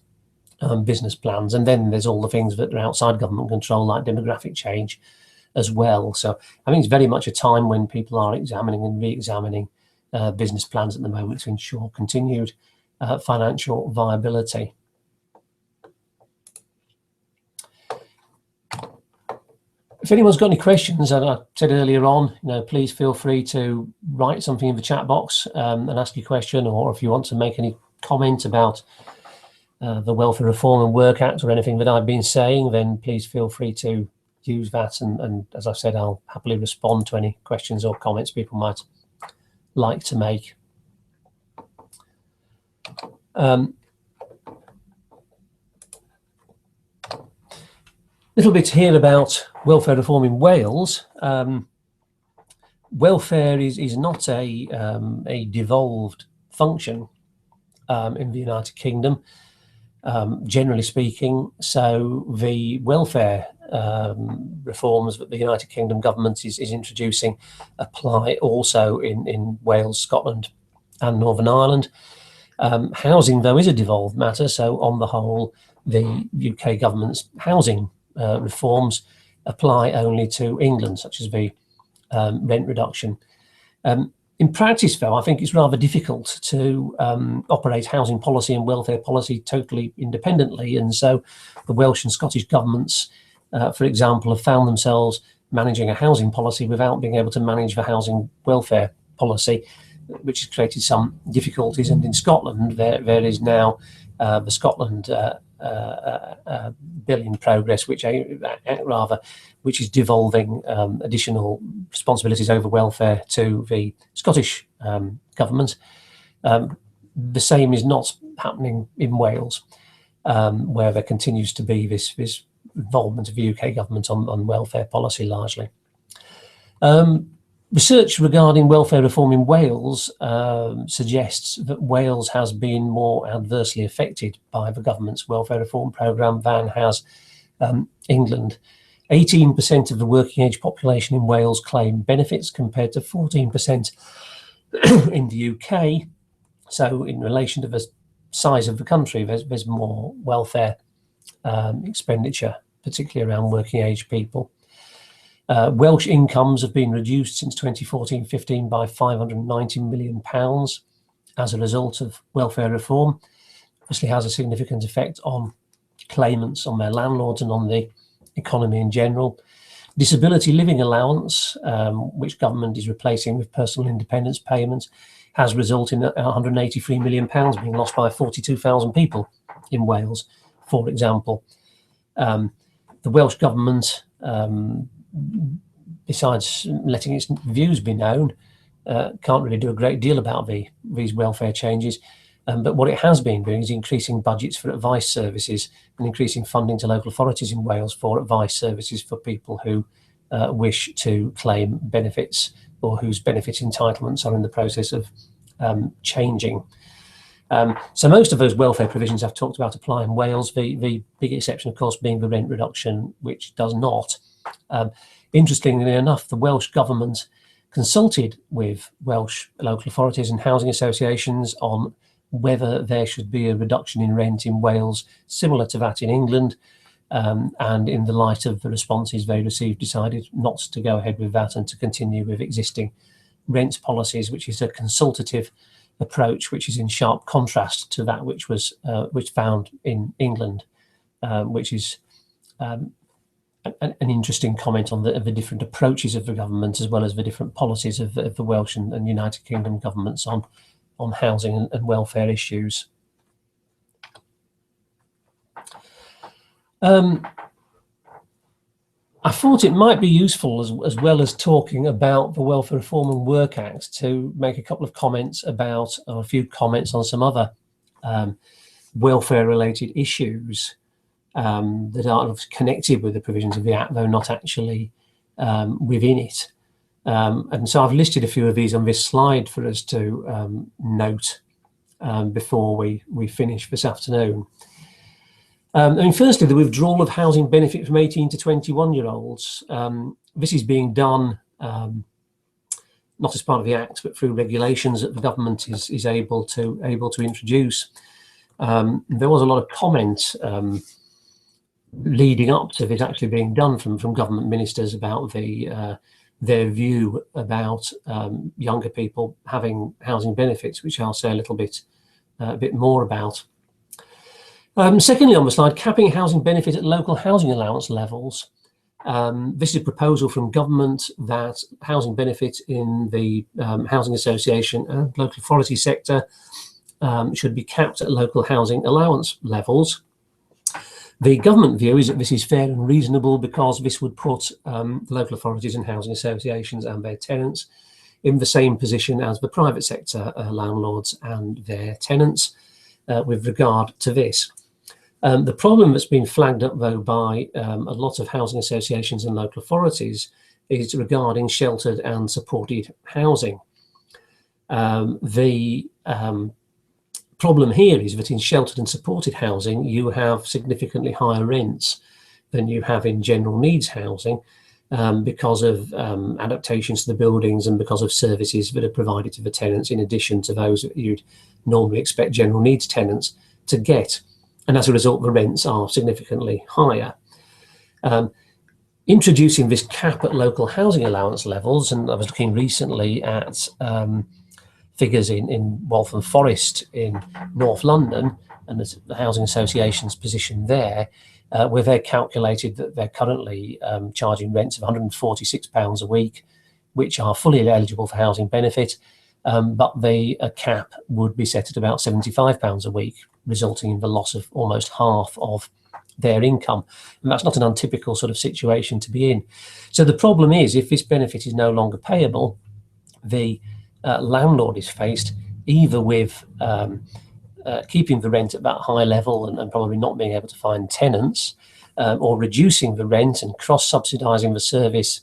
business plans. And then there's all the things that are outside government control, like demographic change as well. So I think it's very much a time when people are examining and re-examining business plans at the moment to ensure continued financial viability. If anyone's got any questions, and I said earlier on, please feel free to write something in the chat box and ask your question, or if you want to make any comment about the Welfare Reform and Work Act or anything that I've been saying, then please feel free to use that. And as I said, I'll happily respond to any questions or comments people might like to make. Little bit here about welfare reform in Wales. Welfare is not a devolved function in the United Kingdom, generally speaking. So the welfare reforms that the United Kingdom government is introducing apply also in Wales, Scotland and Northern Ireland. Housing, though, is a devolved matter. So on the whole, the UK government's housing reforms apply only to England, such as the rent reduction. In practice, though, I think it's rather difficult to operate housing policy and welfare policy totally independently. And so the Welsh and Scottish governments, for example, have found themselves managing a housing policy without being able to manage the housing welfare policy, which has created some difficulties. And in Scotland, there is now the Scotland bill in progress, which is devolving additional responsibilities over welfare to the Scottish government. The same is not happening in Wales, where there continues to be this involvement of the UK government on welfare policy largely. Research regarding welfare reform in Wales suggests that Wales has been more adversely affected by the government's welfare reform programme than has England. 18% of the working age population in Wales claim benefits compared to 14% in the UK. So in relation to the size of the country, there's more welfare expenditure, particularly around working age people. Welsh incomes have been reduced since 2014-15 by £590 million as a result of welfare reform. Obviously has a significant effect on claimants, on their landlords and on the economy in general. Disability living allowance, which government is replacing with personal independence payments, has resulted in £183 million being lost by 42,000 people in Wales, for example. The Welsh government, besides letting its views be known, can't really do a great deal about these welfare changes. But what it has been doing is increasing budgets for advice services and increasing funding to local authorities in Wales for advice services for people who wish to claim benefits or whose benefit entitlements are in the process of changing. So most of those welfare provisions I've talked about apply in Wales, the big exception, of course, being the rent reduction, which does not. Interestingly enough, the Welsh government consulted with Welsh local authorities and housing associations on whether there should be a reduction in rent in Wales similar to that in England, and in the light of the responses they received, decided not to go ahead with that and to continue with existing rent policies, which is a consultative approach, which is in sharp contrast to that which was found in England, which is an interesting comment on the different approaches of the government, as well as the different policies of the Welsh and United Kingdom governments on housing and welfare issues. I thought it might be useful, as well as talking about the Welfare Reform and Work Act, to make a couple of comments about, or a few comments on some other welfare-related issues that are connected with the provisions of the Act, though not actually within it. And so I've listed a few of these on this slide for us to note before we finish this afternoon. I mean, firstly, the withdrawal of housing benefit from 18 to 21-year-olds. This is being done not as part of the Act, but through regulations that the government is able to introduce. There was a lot of comment leading up to this actually being done from government ministers about their view about younger people having housing benefits, which I'll say a bit more about. Secondly, on the slide, capping housing benefit at local housing allowance levels. This is a proposal from government that housing benefits in the housing association and local authority sector should be capped at local housing allowance levels. The government view is that this is fair and reasonable because this would put local authorities and housing associations and their tenants in the same position as the private sector landlords and their tenants with regard to this. The problem that's been flagged up, though, by a lot of housing associations and local authorities is regarding sheltered and supported housing. The problem here is that in sheltered and supported housing, you have significantly higher rents than you have in general needs housing because of adaptations to the buildings and because of services that are provided to the tenants in addition to those that you'd normally expect general needs tenants to get. And as a result, the rents are significantly higher. Introducing this cap at local housing allowance levels, and I was looking recently at figures in Waltham Forest in North London, and the Housing Association's position there, where they calculated that they're currently charging rents of £146 a week, which are fully eligible for housing benefit, but the cap would be set at about £75 a week, resulting in the loss of almost half of their income. And that's not an untypical sort of situation to be in. So the problem is, if this benefit is no longer payable, the landlord is faced either with keeping the rent at that high level and probably not being able to find tenants, or reducing the rent and cross-subsidising the service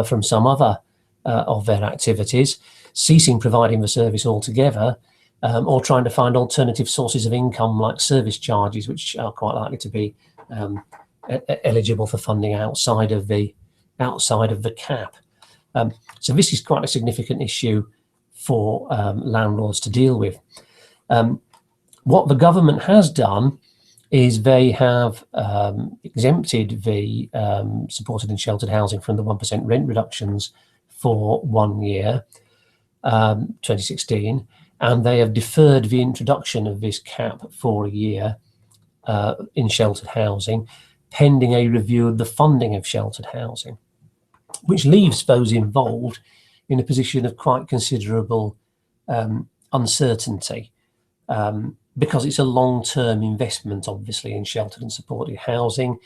from some other of their activities, ceasing providing the service altogether, or trying to find alternative sources of income like service charges, which are quite likely to be eligible for funding outside of the cap. So this is quite a significant issue for landlords to deal with. What the government has done is they have exempted the supported and sheltered housing from the 1% rent reductions for 1 year, 2016, and they have deferred the introduction of this cap for a year in sheltered housing, pending a review of the funding of sheltered housing, which leaves those involved in a position of quite considerable uncertainty, because it's a long-term investment, obviously, in sheltered and supported housing.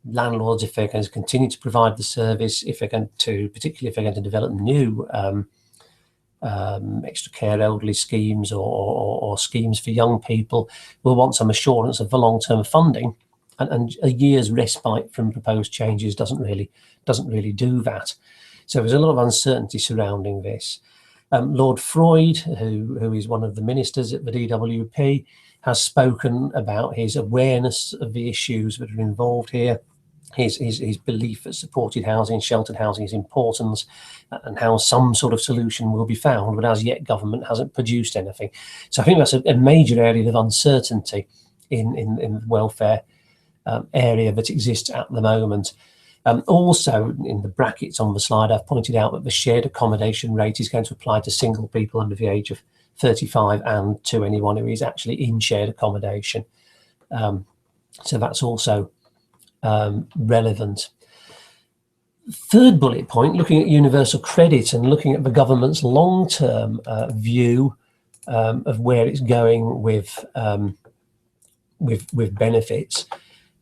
Landlords, if they're going to continue to provide the service, particularly if they're going to develop new extra care elderly schemes or schemes for young people, will want some assurance of the long-term funding, and a year's respite from proposed changes doesn't really do that. So there's a lot of uncertainty surrounding this. Lord Freud, who is one of the ministers at the DWP, has spoken about his awareness of the issues that are involved here, his belief that supported housing, sheltered housing is important, and how some sort of solution will be found, but as yet government hasn't produced anything. So I think that's a major area of uncertainty in the welfare area that exists at the moment. Also, in the brackets on the slide, I've pointed out that the shared accommodation rate is going to apply to single people under the age of 35 and to anyone who is actually in shared accommodation. So that's also relevant. Third bullet point, looking at universal credit and looking at the government's long-term view of where it's going with benefits.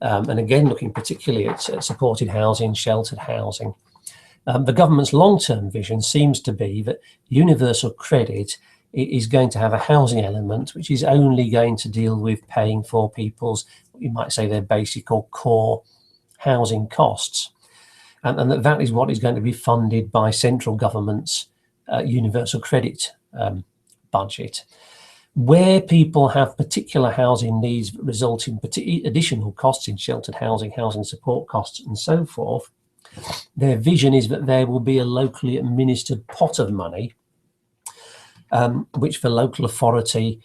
And again, looking particularly at supported housing, sheltered housing. The government's long-term vision seems to be that universal credit is going to have a housing element, which is only going to deal with paying for people's, you might say, their basic or core housing costs. And that is what is going to be funded by central government's universal credit budget. Where people have particular housing needs that result in additional costs in sheltered housing, housing support costs and so forth, their vision is that there will be a locally administered pot of money which the local authority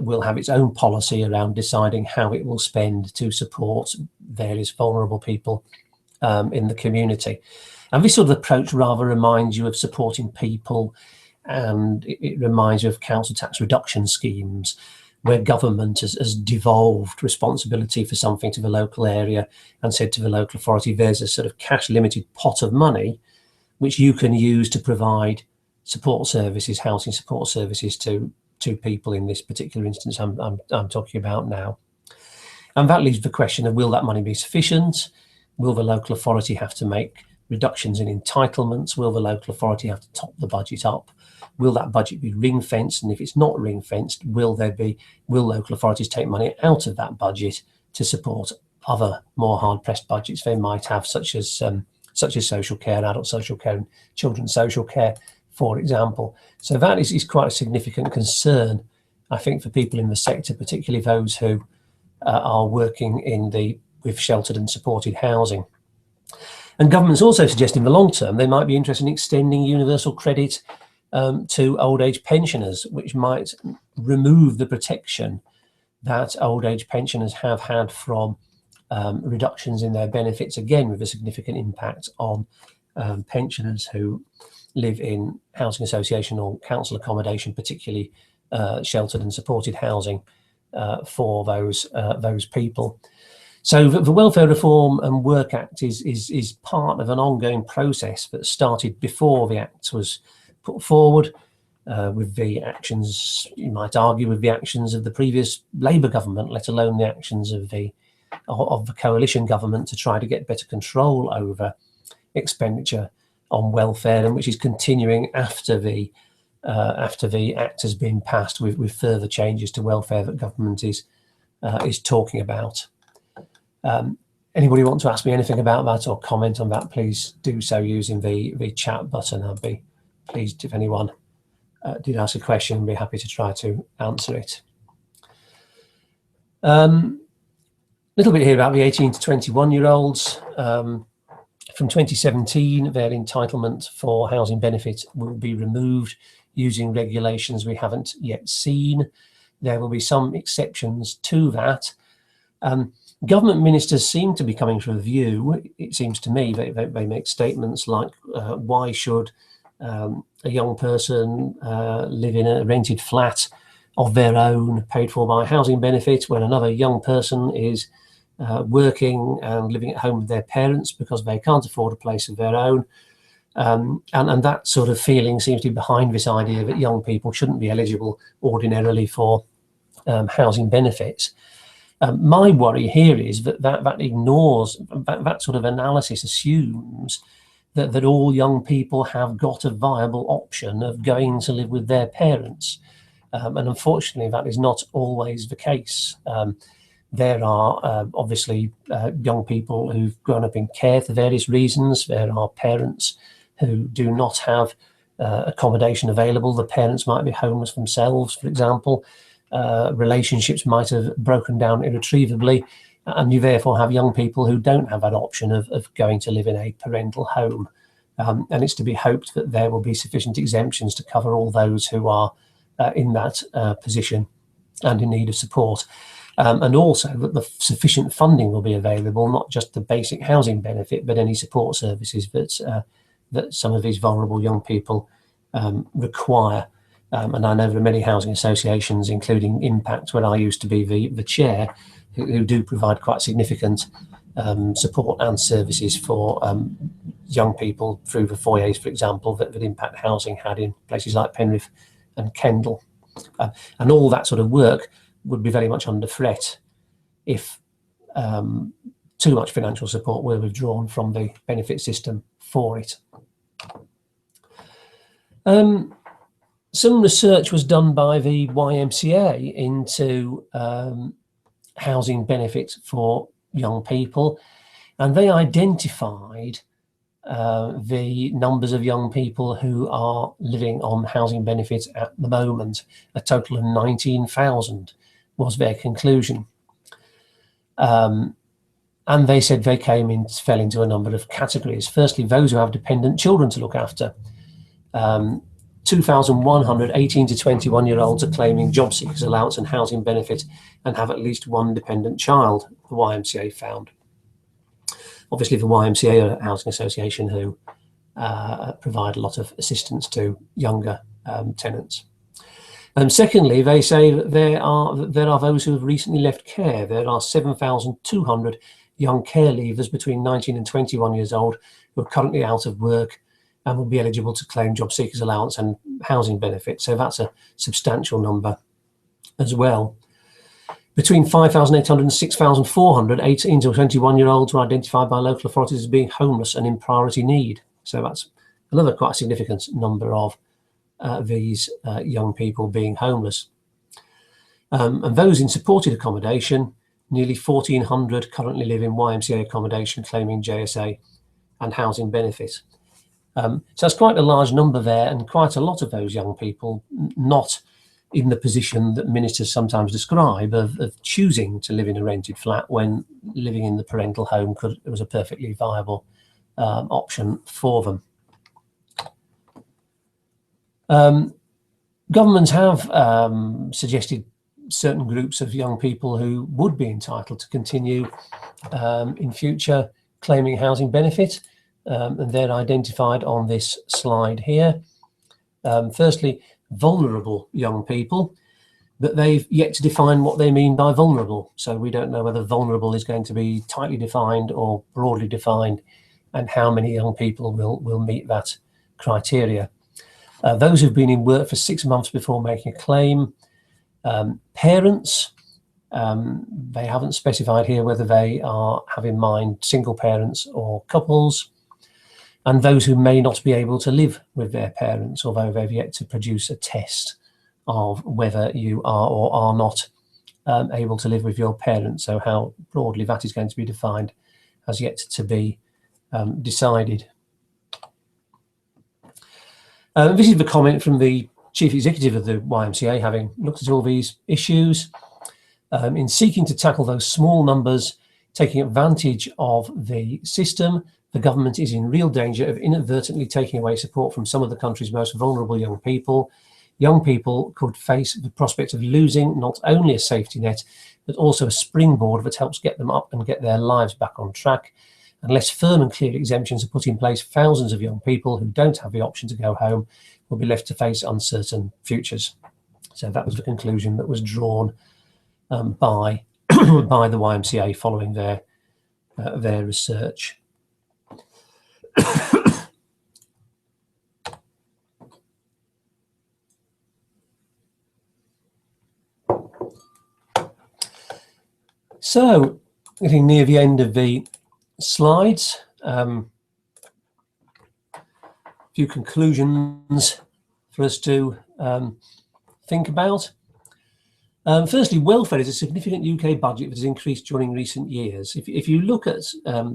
will have its own policy around deciding how it will spend to support various vulnerable people in the community. And this sort of approach rather reminds you of supporting people, and it reminds you of council tax reduction schemes, where government has devolved responsibility for something to the local area and said to the local authority, there's a sort of cash limited pot of money which you can use to provide support services, housing support services to people in this particular instance I'm talking about now. And that leaves the question of, will that money be sufficient? Will the local authority have to make reductions in entitlements? Will the local authority have to top the budget up? Will that budget be ring fenced? And if it's not ring fenced, will local authorities take money out of that budget to support other more hard pressed budgets they might have, such as social care and adult social care and children's social care, for example? So that is quite a significant concern, I think, for people in the sector, particularly those who are working with sheltered and supported housing. And government's also suggesting in the long term they might be interested in extending universal credit to old age pensioners, which might remove the protection that old age pensioners have had from reductions in their benefits, again with a significant impact on pensioners who live in housing association or council accommodation, particularly sheltered and supported housing for those people. So the Welfare Reform and Work Act is part of an ongoing process that started before the Act was put forward, with the actions, you might argue, with the actions of the previous Labour government, let alone the actions of the coalition government to try to get better control over expenditure on welfare, and which is continuing after the Act has been passed, with further changes to welfare that government is talking about. Anybody want to ask me anything about that or comment on that, please do so using the chat button. I'd be pleased if anyone did ask a question. I'd be happy to try to answer it. Little bit here about the 18 to 21-year-olds. From 2017, their entitlement for housing benefit will be removed using regulations we haven't yet seen. There will be some exceptions to that. Government ministers seem to be coming to a view, it seems to me, they make statements like, why should a young person live in a rented flat of their own paid for by housing benefit when another young person is working and living at home with their parents because they can't afford a place of their own. And that sort of feeling seems to be behind this idea that young people shouldn't be eligible ordinarily for housing benefits. My worry here is that ignores, that sort of analysis assumes that all young people have got a viable option of going to live with their parents. And unfortunately, that is not always the case. There are obviously young people who've grown up in care for various reasons. There are parents who do not have accommodation available. The parents might be homeless themselves, for example. Relationships might have broken down irretrievably, and you therefore have young people who don't have that option of going to live in a parental home. And it's to be hoped that there will be sufficient exemptions to cover all those who are in that position and in need of support. And also that the sufficient funding will be available, not just the basic housing benefit, but any support services that some of these vulnerable young people require. And I know there are many housing associations, including Impact, where I used to be the chair, who do provide quite significant support and services for young people through the foyers, for example, that Impact Housing had in places like Penrith and Kendal. And all that sort of work would be very much under threat if too much financial support were withdrawn from the benefit system for it. Some research was done by the YMCA into housing benefits for young people, and they identified the numbers of young people who are living on housing benefits at the moment. A total of 19,000 was their conclusion. And they said they fell into a number of categories. Firstly, those who have dependent children to look after. 2,100 18 to 21-year-olds are claiming job seekers allowance and housing benefit and have at least one dependent child, the YMCA found. Obviously, the YMCA are a housing association who provide a lot of assistance to younger tenants. Secondly, they say that there are those who have recently left care. There are 7,200 young care leavers between 19 and 21 years old who are currently out of work and will be eligible to claim job seekers allowance and housing benefit. So that's a substantial number as well. Between 5,800 and 6,400 18 to 21-year-olds were identified by local authorities as being homeless and in priority need. So that's another quite significant number of these young people being homeless. And those in supported accommodation, nearly 1,400 currently live in YMCA accommodation claiming JSA and housing benefit. So that's quite a large number there, and quite a lot of those young people not in the position that ministers sometimes describe of choosing to live in a rented flat when living in the parental home was a perfectly viable option for them. Governments have suggested certain groups of young people who would be entitled to continue in future claiming housing benefit, and they're identified on this slide here. Firstly, vulnerable young people, but they've yet to define what they mean by vulnerable. So we don't know whether vulnerable is going to be tightly defined or broadly defined, and how many young people will meet that criteria. Those who've been in work for 6 months before making a claim, parents, they haven't specified here whether they have in mind single parents or couples, and those who may not be able to live with their parents, although they've yet to produce a test of whether you are or are not able to live with your parents. So how broadly that is going to be defined has yet to be decided. This is the comment from the Chief Executive of the YMCA, having looked at all these issues. In seeking to tackle those small numbers, taking advantage of the system, the government is in real danger of inadvertently taking away support from some of the country's most vulnerable young people. Young people could face the prospect of losing not only a safety net, but also a springboard that helps get them up and get their lives back on track. Unless firm and clear exemptions are put in place, thousands of young people who don't have the option to go home will be left to face uncertain futures. So that was the conclusion that was drawn by the YMCA following their research. So, getting near the end of the slides, a few conclusions for us to think about. Firstly, welfare is a significant UK budget that has increased during recent years. If you look at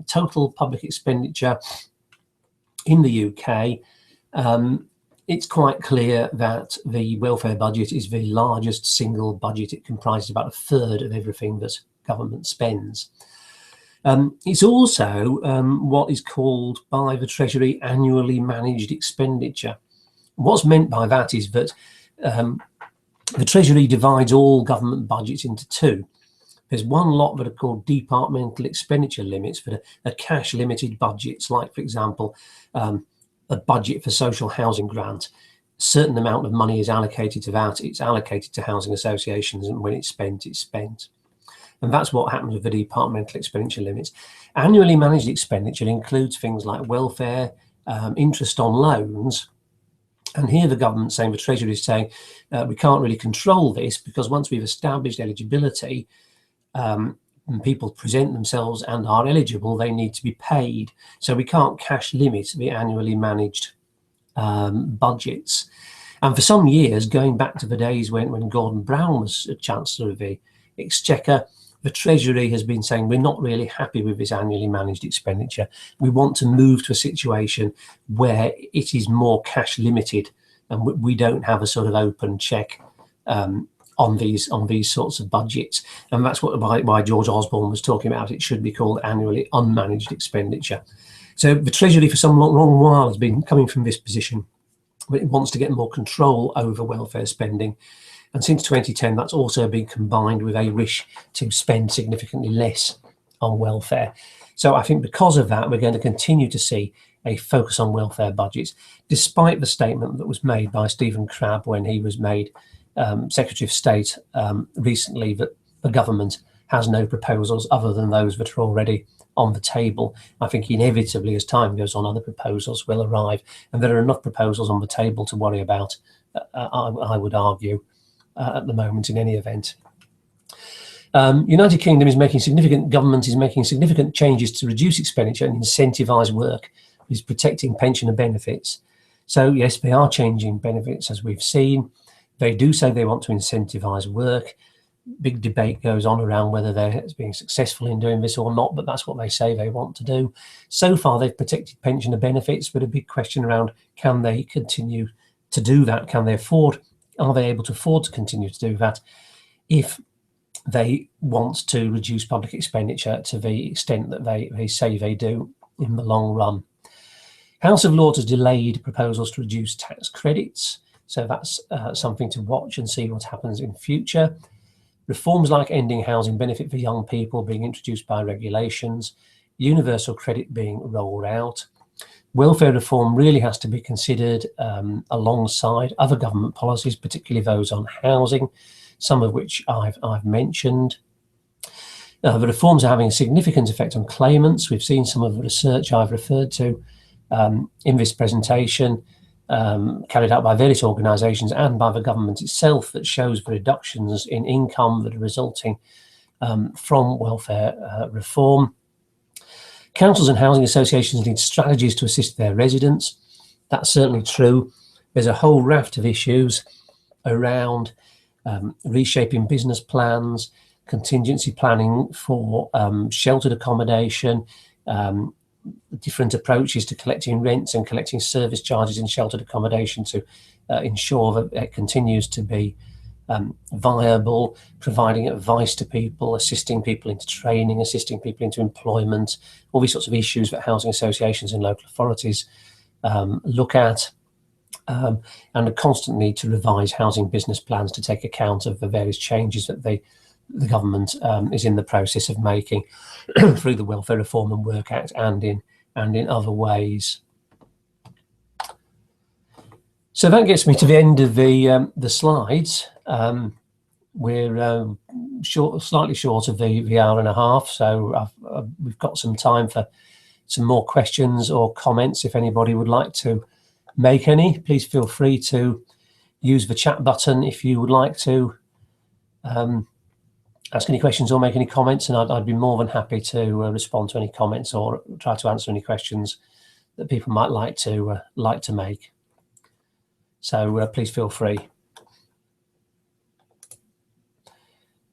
total public expenditure in the UK, it's quite clear that the welfare budget is the largest single budget. It comprises about a third of everything that government spends. It's also what is called by the Treasury annually managed expenditure. What's meant by that is that the Treasury divides all government budgets into two. There's one lot that are called departmental expenditure limits that are cash limited budgets, like, for example, a budget for social housing grant. A certain amount of money is allocated to that. It's allocated to housing associations, and when it's spent, it's spent. And that's what happens with the departmental expenditure limits. Annually managed expenditure includes things like welfare, interest on loans. And here the government saying, the Treasury is saying, we can't really control this because once we've established eligibility, and people present themselves and are eligible, they need to be paid. So we can't cash limit the annually managed budgets. And for some years, going back to the days when Gordon Brown was Chancellor of the Exchequer, the Treasury has been saying, we're not really happy with this annually managed expenditure. We want to move to a situation where it is more cash limited and we don't have a sort of open check on these sorts of budgets. And that's why George Osborne was talking about it should be called annually unmanaged expenditure. So the Treasury for some long while has been coming from this position but it wants to get more control over welfare spending. And since 2010, that's also been combined with a wish to spend significantly less on welfare. So I think because of that, we're going to continue to see a focus on welfare budgets, despite the statement that was made by Stephen Crabb when he was made Secretary of State recently, that the government has no proposals other than those that are already on the table. I think inevitably, as time goes on, other proposals will arrive, and there are enough proposals on the table to worry about, I would argue, at the moment in any event. United Kingdom government is making significant changes to reduce expenditure and incentivise work, is protecting pensioner benefits. So yes, they are changing benefits, as we've seen. They do say they want to incentivise work. Big debate goes on around whether they're being successful in doing this or not, but that's what they say they want to do. So far, they've protected pensioner benefits, but a big question around, can they continue to do that? Can they afford? Are they able to afford to continue to do that if they want to reduce public expenditure to the extent that they say they do in the long run? House of Lords has delayed proposals to reduce tax credits, so that's something to watch and see what happens in future. Reforms like ending housing benefit for young people being introduced by regulations, universal credit being rolled out. Welfare reform really has to be considered alongside other government policies, particularly those on housing, some of which I've mentioned. The reforms are having a significant effect on claimants. We've seen some of the research I've referred to in this presentation, carried out by various organisations and by the government itself, that shows the reductions in income that are resulting from welfare reform. Councils and housing associations need strategies to assist their residents. That's certainly true. There's a whole raft of issues around reshaping business plans, contingency planning for sheltered accommodation, different approaches to collecting rents and collecting service charges in sheltered accommodation to ensure that it continues to be viable, providing advice to people, assisting people into training, assisting people into employment, all these sorts of issues that housing associations and local authorities look at, and a constant need to revise housing business plans to take account of the various changes that the government is in the process of making through the Welfare Reform and Work Act and in other ways. So that gets me to the end of the slides. We're slightly short of the hour and a half, so we've got some time for some more questions or comments. If anybody would like to make any, please feel free to use the chat button if you would like to ask any questions or make any comments, and I'd be more than happy to respond to any comments or try to answer any questions that people might like to make. So please feel free.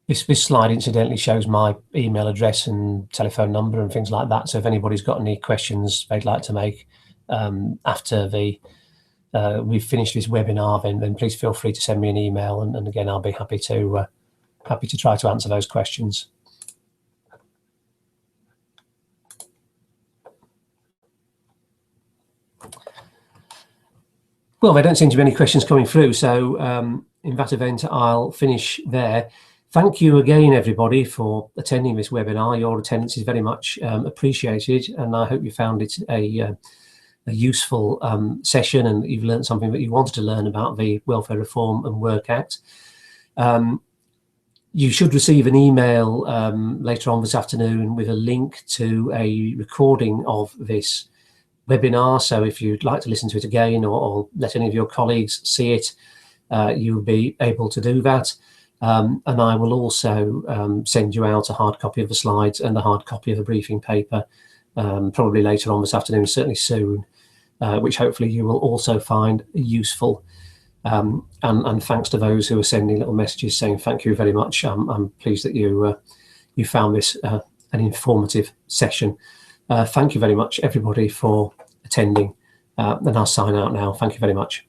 This slide incidentally shows my email address and telephone number and things like that. So if anybody's got any questions they'd like to make after we've finished this webinar, then please feel free to send me an email, and again, I'll be happy to try to answer those questions. Well, there don't seem to be any questions coming through, so in that event, I'll finish there. Thank you again, everybody, for attending this webinar. Your attendance is very much appreciated, and I hope you found it a useful session, and that you've learned something that you wanted to learn about the Welfare Reform and Work Act. You should receive an email later on this afternoon with a link to a recording of this webinar. So if you'd like to listen to it again, or let any of your colleagues see it, you'll be able to do that. And I will also send you out a hard copy of the slides and a hard copy of the briefing paper, probably later on this afternoon, certainly soon, which hopefully you will also find useful. And thanks to those who are sending little messages saying thank you very much. I'm pleased that you found this an informative session. Thank you very much, everybody, for attending, and I'll sign out now. Thank you very much.